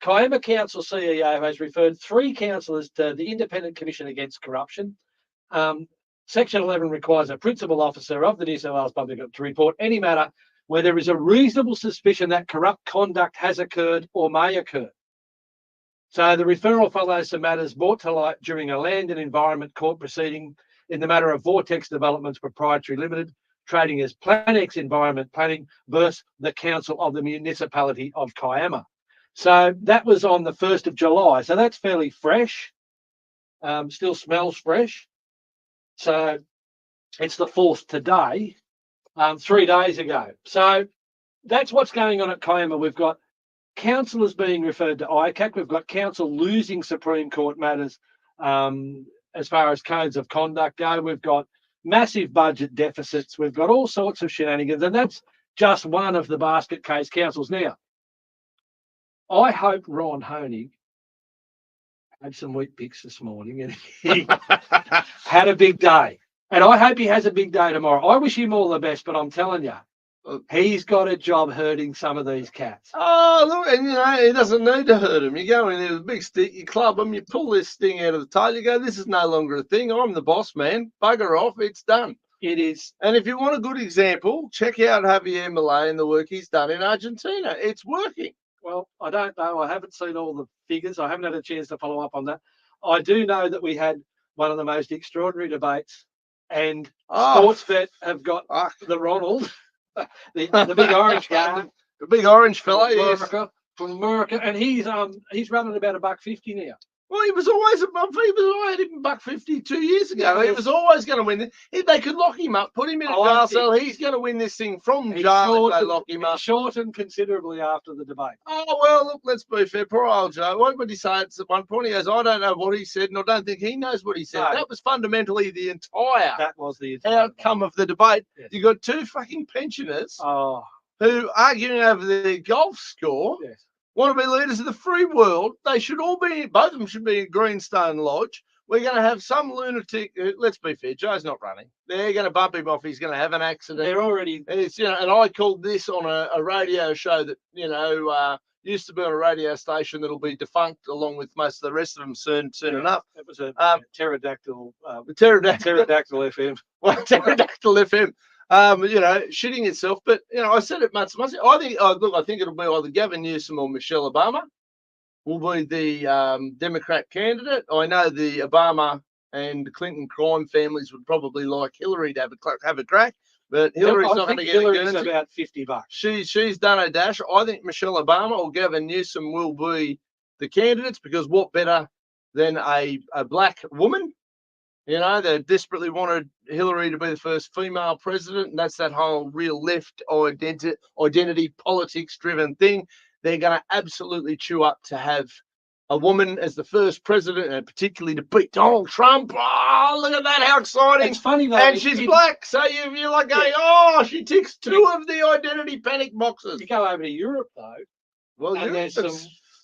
Kiama Council CEO has referred 3 councillors to the Independent Commission Against Corruption. Section 11 requires a principal officer of the New South Wales Public to report any matter where there is a reasonable suspicion that corrupt conduct has occurred or may occur. So the referral follows some matters brought to light during a land and environment court proceeding in the matter of Vortex Developments Proprietary Limited, trading as Planex Environment Planning versus the Council of the Municipality of Kiama. So that was on the 1st of July. So that's fairly fresh, still smells fresh. So it's the 4th today, 3 days ago. So that's what's going on at Kiama. We've got councillors being referred to ICAC. We've got council losing Supreme Court matters as far as codes of conduct go. We've got massive budget deficits. We've got all sorts of shenanigans, and that's just one of the basket case councils. Now, I hope Ron Honig Had some wheat picks this morning, and he had a big day. And I hope he has a big day tomorrow. I wish him all the best, but I'm telling you, he's got a job herding some of these cats. Oh, look, and he doesn't need to hurt them. You go in there with a big stick, you club them, you pull this thing out of the tail, you go, this is no longer a thing. I'm the boss, man. Bugger off, it's done. It is. And if you want a good example, check out Javier Milei and the work he's done in Argentina. It's working. Well, I don't know. I haven't seen all the figures. I haven't had a chance to follow up on that. I do know that we had one of the most extraordinary debates, and Sportsbet have got the Ronald, the big orange guy, the big orange fella, from America, and he's running about $1.50 now. Well, he was always $1.50 2 years ago. He was always going to win. If they could lock him up, put him in a jail cell, he's going to win this thing from jail if they lock him up. Shortened considerably after the debate. Oh, well, look, let's be fair. Poor old Joe. What would he say at one point? He goes, I don't know what he said, and I don't think he knows what he said. No. That was fundamentally the entire outcome of the debate. Yes. You got two fucking pensioners who arguing over the golf score. Yes. Want to be leaders of the free world. They should all be, both of them should be in Greenstone Lodge. We're going to have some lunatic, let's be fair, Joe's not running. They're going to bump him off. He's going to have an accident. They're already. It's, and I called this on a radio show that, used to be on a radio station that'll be defunct along with most of the rest of them soon enough. It was a pterodactyl. Pterodactyl FM. Well, pterodactyl FM. Shitting itself. But, I said it much. I think it'll be either Gavin Newsom or Michelle Obama will be the Democrat candidate. I know the Obama and Clinton crime families would probably like Hillary to have a crack, but Hillary's not going to get Hillary's it. About $50. She's done her dash. I think Michelle Obama or Gavin Newsom will be the candidates because what better than a black woman? They desperately wanted Hillary to be the first female president, and that's that whole real left identity politics-driven thing. They're going to absolutely chew up to have a woman as the first president, and particularly to beat Donald Trump. Oh, look at that, how exciting. It's funny, though. And she's black, so you're like going, she ticks two of the identity panic boxes. You go over to Europe, though, well, and there's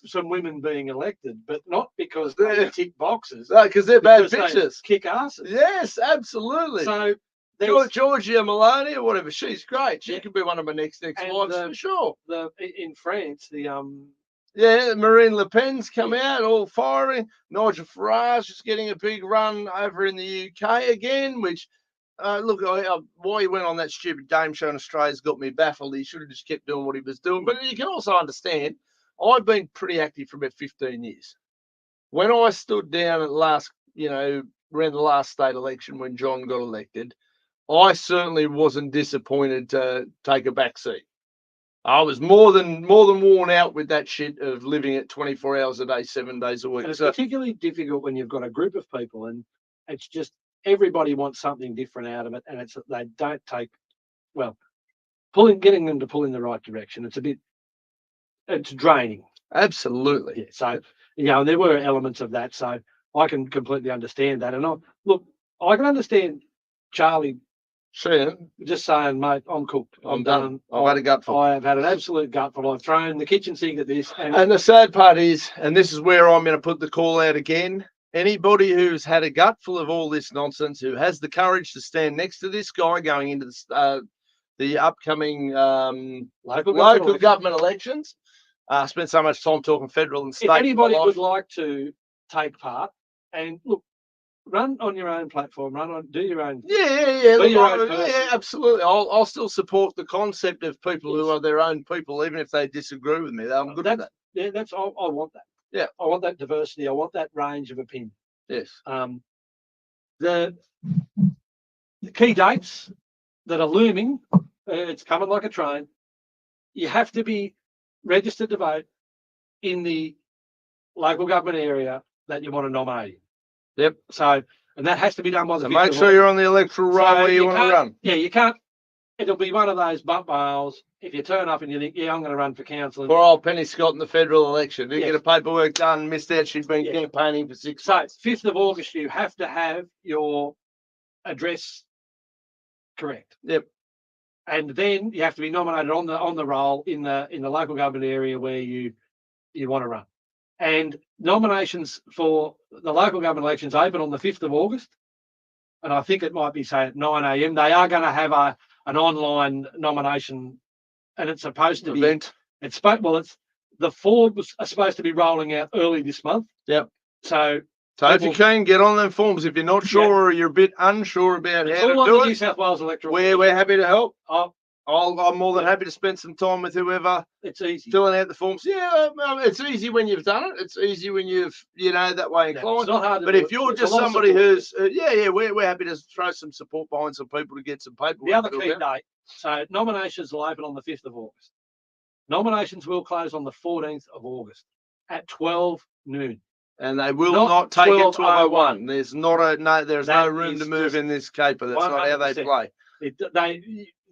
some women being elected, but not because they tick boxes. No, because they're bad bitches. Kick asses. Yes, absolutely. So Georgia Meloni or whatever, she's great. She could be one of my next wives for sure. In France, Marine Le Pen's come out all firing. Nigel Farage is getting a big run over in the UK again, which why he went on that stupid game show in Australia's got me baffled. He should have just kept doing what he was doing. But you can also understand, I've been pretty active for about 15 years. When I stood down at around the last state election when John got elected, I certainly wasn't disappointed to take a back seat. I was more than worn out with that shit of living it 24 hours a day, 7 days a week. And it's particularly difficult when you've got a group of people and it's just everybody wants something different out of it, and they don't take getting them to pull in the right direction. It's draining. Absolutely. Yeah, so and there were elements of that, so I can completely understand that. And I can understand Charlie just saying, mate, I'm cooked. I'm done. I've had a gutful. I have had an absolute gutful. I've thrown the kitchen sink at this. And the sad part is, and this is where I'm going to put the call out again, anybody who's had a gutful of all this nonsense, who has the courage to stand next to this guy going into the upcoming local government elections. Spent so much time talking federal and state. If anybody would like to take part, and look, run on your own platform, do your own. Yeah, absolutely. I'll still support the concept of people who are their own people, even if they disagree with me. I'm good with that. Yeah, I want that. Yeah, I want that diversity. I want that range of opinion. Yes. The key dates that are looming, it's coming like a train. You have to be registered to vote in the local government area that you want to nominate. Yep. So, and that has to be done by the. So make sure you're on the electoral roll where you want to run. Yeah, you can't. It'll be one of those bump miles. If you turn up and you think, I'm going to run for council. Poor old Penny Scott in the federal election. Didn't get her paperwork done, missed out. She's been campaigning for 6 months. So, 5th of August, you have to have your address correct. Yep. And then you have to be nominated on the roll in the local government area where you want to run. And nominations for the local government elections open on the 5th of August. And I think it might be, say, at 9 a.m. They are going to have an online nomination, and it's supposed to Event. it's the forms are supposed to be rolling out early this month. Yep. So if you can, get on them forms. If you're not sure or you're a bit unsure about it's how to all on do the New it, South Wales electoral. we're happy to help. Oh, I'm more than happy to spend some time with whoever it's easy. filling out the forms. Yeah, it's easy when you've done it. It's easy when you've, that way Yeah, inclined. it's not hard to But do if it. you're It's a just lot of somebody support. who's, we're happy to throw some support behind some people to get some paperwork. The other filled key out. date, so nominations will open on the 5th of August. Nominations will close on the 14th of August at 12 noon. And they will Not not take it 12:01. 12:01. There's there's no That room is to move just in this caper. That's not how they 100%. play.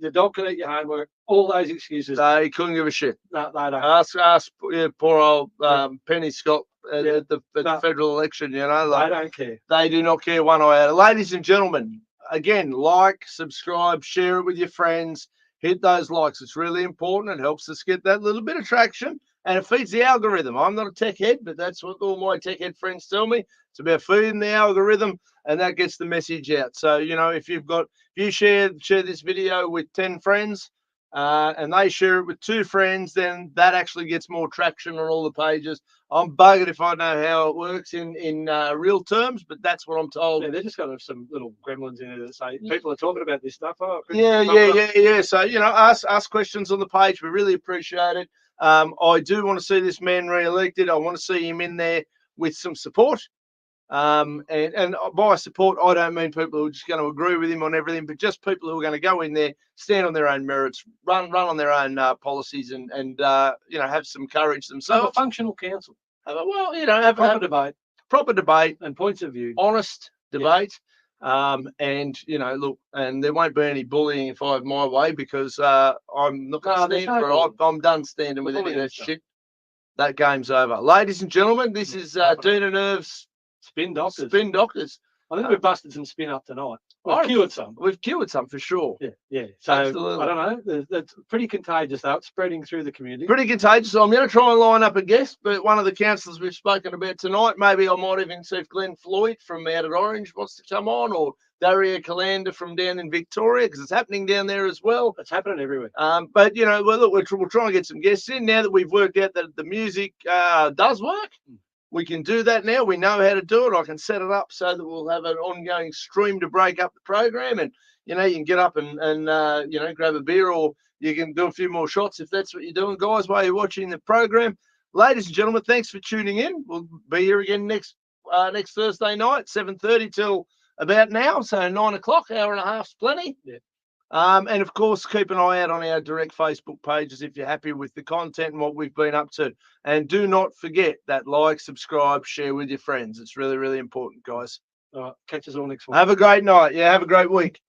The dog can eat your homework, all those excuses. They couldn't give a shit. No, they don't. Ask poor old Penny Scott at Yeah. the federal election, They don't care. they do not care one iota. Ladies and gentlemen, again, like, subscribe, share it with your friends, hit those likes. It's really important. It helps us get that little bit of traction, and it feeds the algorithm. I'm not a tech head, but that's what all my tech head friends tell me. It's about feeding the algorithm, and that gets the message out. So, if you share this video with 10 friends, and they share it with 2 friends, then that actually gets more traction on all the pages. I'm buggered if I know how it works in real terms, but that's what I'm told. Yeah, they just got some little gremlins in there that say people are talking about this stuff. Oh, Yeah. So, ask questions on the page. We really appreciate it. I do want to see this man re-elected. I want to see him in there with some support. And by support, I don't mean people who are just going to agree with him on everything, but just people who are going to go in there, stand on their own merits, run on their own policies, and have some courage Have a themselves. functional council. Have Proper debate proper debate, and points of view. honest debate. And look, and there won't be any bullying if I have my way, because I'm not going to stand for it. I'm done standing with any of that shit. That game's over. Ladies and gentlemen, this is Dina Nerve's Spin doctors. Spin Doctors. I think we've busted some spin up tonight. We've I've- cured some. We've cured some for sure. Yeah. So Absolutely. I don't know. It's pretty contagious though. It's spreading through the community. Pretty contagious. I'm going to try and line up a guest, but one of the councillors we've spoken about tonight, maybe I might even see if Glenn Floyd from out at Orange wants to come on, or Daria Calander from down in Victoria, because it's happening down there as well. It's happening everywhere. But look, we'll try and get some guests in now that we've worked out that the music does work. We can do that now. We know how to do it. I can set it up so that we'll have an ongoing stream to break up the program, and you can get up and grab a beer, or you can do a few more shots if that's what you're doing, guys, while you're watching the program. Ladies and gentlemen, thanks for tuning in. We'll be here again next Thursday night, 7:30 till about now, so 9 o'clock, hour and a half's plenty. Yeah. And of course, keep an eye out on our direct Facebook pages if you're happy with the content and what we've been up to. And do not forget that like, subscribe, share with your friends. It's really, really important, guys. All right. Catch us all next week. Have a great night. Yeah, have a great week.